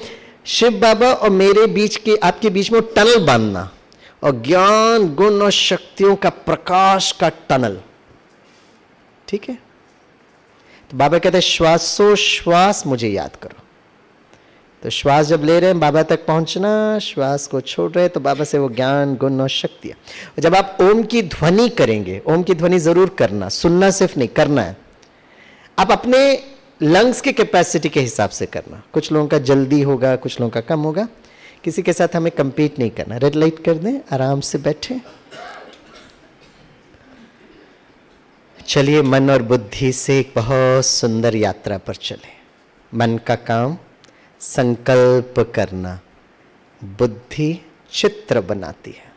शिव बाबा और मेरे बीच के, आपके बीच में टनल बांधना, और ज्ञान गुण और शक्तियों का प्रकाश का टनल। ठीक है, तो बाबा कहते हैं श्वासोश्वास मुझे याद करो। तो श्वास जब ले रहे हैं बाबा तक पहुंचना, श्वास को छोड़ रहे हैं तो बाबा से वो ज्ञान गुण और शक्तियां। और जब आप ओम की ध्वनि करेंगे, ओम की ध्वनि जरूर करना, सुनना सिर्फ नहीं, करना है। आप अपने लंग्स की कैपेसिटी के हिसाब से करना। कुछ लोगों का जल्दी होगा, कुछ लोगों का कम होगा। किसी के साथ हमें कंपीट नहीं करना। रेड लाइट कर दें, आराम से बैठे। चलिए मन और बुद्धि से एक बहुत सुंदर यात्रा पर चले। मन का काम संकल्प करना, बुद्धि चित्र बनाती है।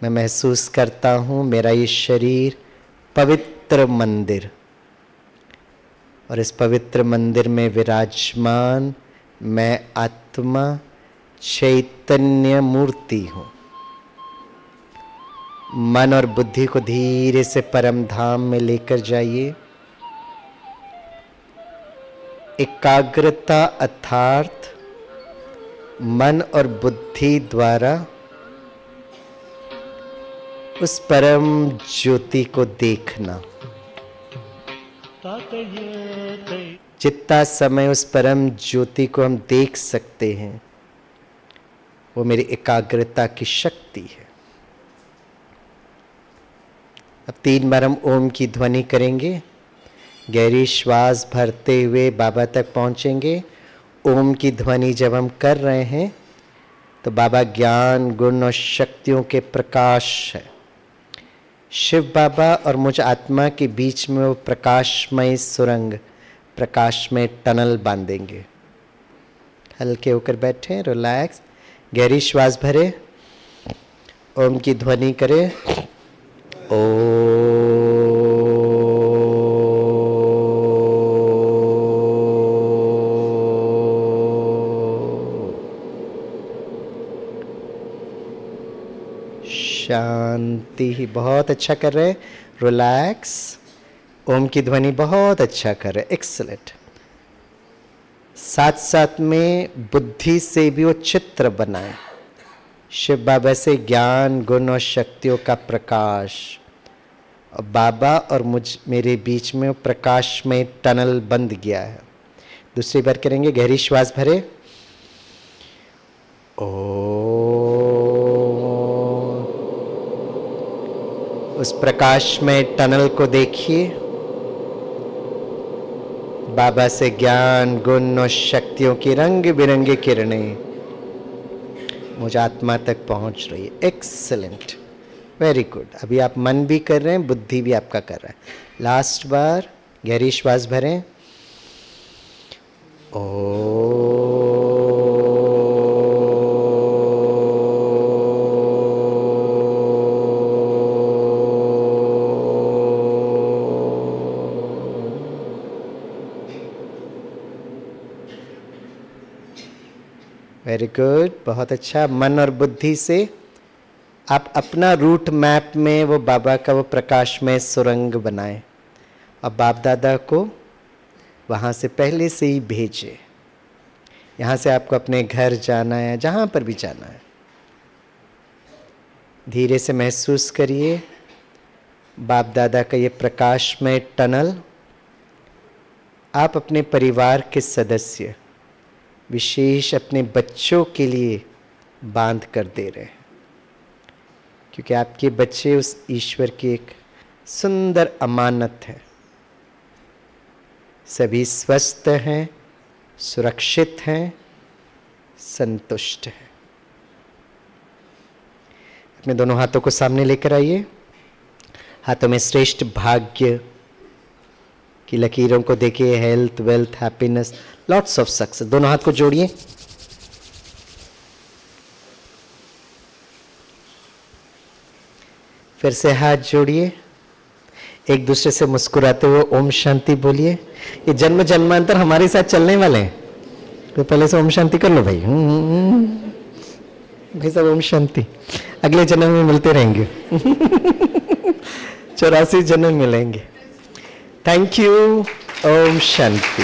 मैं महसूस करता हूं मेरा ये शरीर पवित्र मंदिर, और इस पवित्र मंदिर में विराजमान मैं आत्मा चैतन्य मूर्ति हूं। मन और बुद्धि को धीरे से परम धाम में लेकर जाइए। एकाग्रता अर्थात मन और बुद्धि द्वारा उस परम ज्योति को देखना। जितना समय उस परम ज्योति को हम देख सकते हैं वो मेरी एकाग्रता की शक्ति है। अब 3 बार हम ओम की ध्वनि करेंगे। गहरी श्वास भरते हुए बाबा तक पहुंचेंगे। ओम की ध्वनि जब हम कर रहे हैं तो बाबा ज्ञान गुण और शक्तियों के प्रकाश है। शिव बाबा और मुझ आत्मा के बीच में वो प्रकाशमय सुरंग, प्रकाशमय टनल बांधेंगे। हल्के होकर बैठे, रिलैक्स, गहरी श्वास भरे, ओम की ध्वनि करें। ओ शांति। बहुत अच्छा कर रहे, रिलैक्स, ओम की ध्वनि बहुत अच्छा कर रहे, एक्सीलेंट। साथ साथ में बुद्धि से भी वो चित्र बनाए, शिव बाबा से ज्ञान गुण और शक्तियों का प्रकाश, और बाबा और मेरे बीच में प्रकाश में टनल बंद गया है। दूसरी बार करेंगे, गहरी श्वास भरे, उस प्रकाश में टनल को देखिए, बाबा से ज्ञान गुण और शक्तियों की रंग बिरंगी किरणें मुझ आत्मा तक पहुंच रही है। Excellent, very good. अभी आप मन भी कर रहे हैं, बुद्धि भी आपका कर रहा है। लास्ट बार गहरी श्वास भरें, वेरी गुड, बहुत अच्छा। मन और बुद्धि से आप अपना रूट मैप में वो बाबा का वो प्रकाश में सुरंग बनाएं और बाप दादा को वहाँ से पहले से ही भेजें। यहाँ से आपको अपने घर जाना है, जहाँ पर भी जाना है, धीरे से महसूस करिए बाप दादा का ये प्रकाश में टनल आप अपने परिवार के सदस्य, विशेष अपने बच्चों के लिए बांध कर दे रहे हैं, क्योंकि आपके बच्चे उस ईश्वर की एक सुंदर अमानत है। सभी स्वस्थ हैं, सुरक्षित हैं, संतुष्ट हैं। अपने दोनों हाथों को सामने लेकर आइए, हाथों में श्रेष्ठ भाग्य की लकीरों को देखिए, health, wealth, happiness, lots of success. दोनों हाथ को जोड़िए, फिर से हाथ जोड़िए, एक दूसरे से मुस्कुराते हुए ओम शांति बोलिए। ये जन्म जन्मांतर हमारे साथ चलने वाले हैं, तो पहले से ओम शांति कर लो भाई। भाई सब ओम शांति, अगले जन्म में मिलते रहेंगे। 84 जन्म मिलेंगे। थैंक यू, ओम शांति।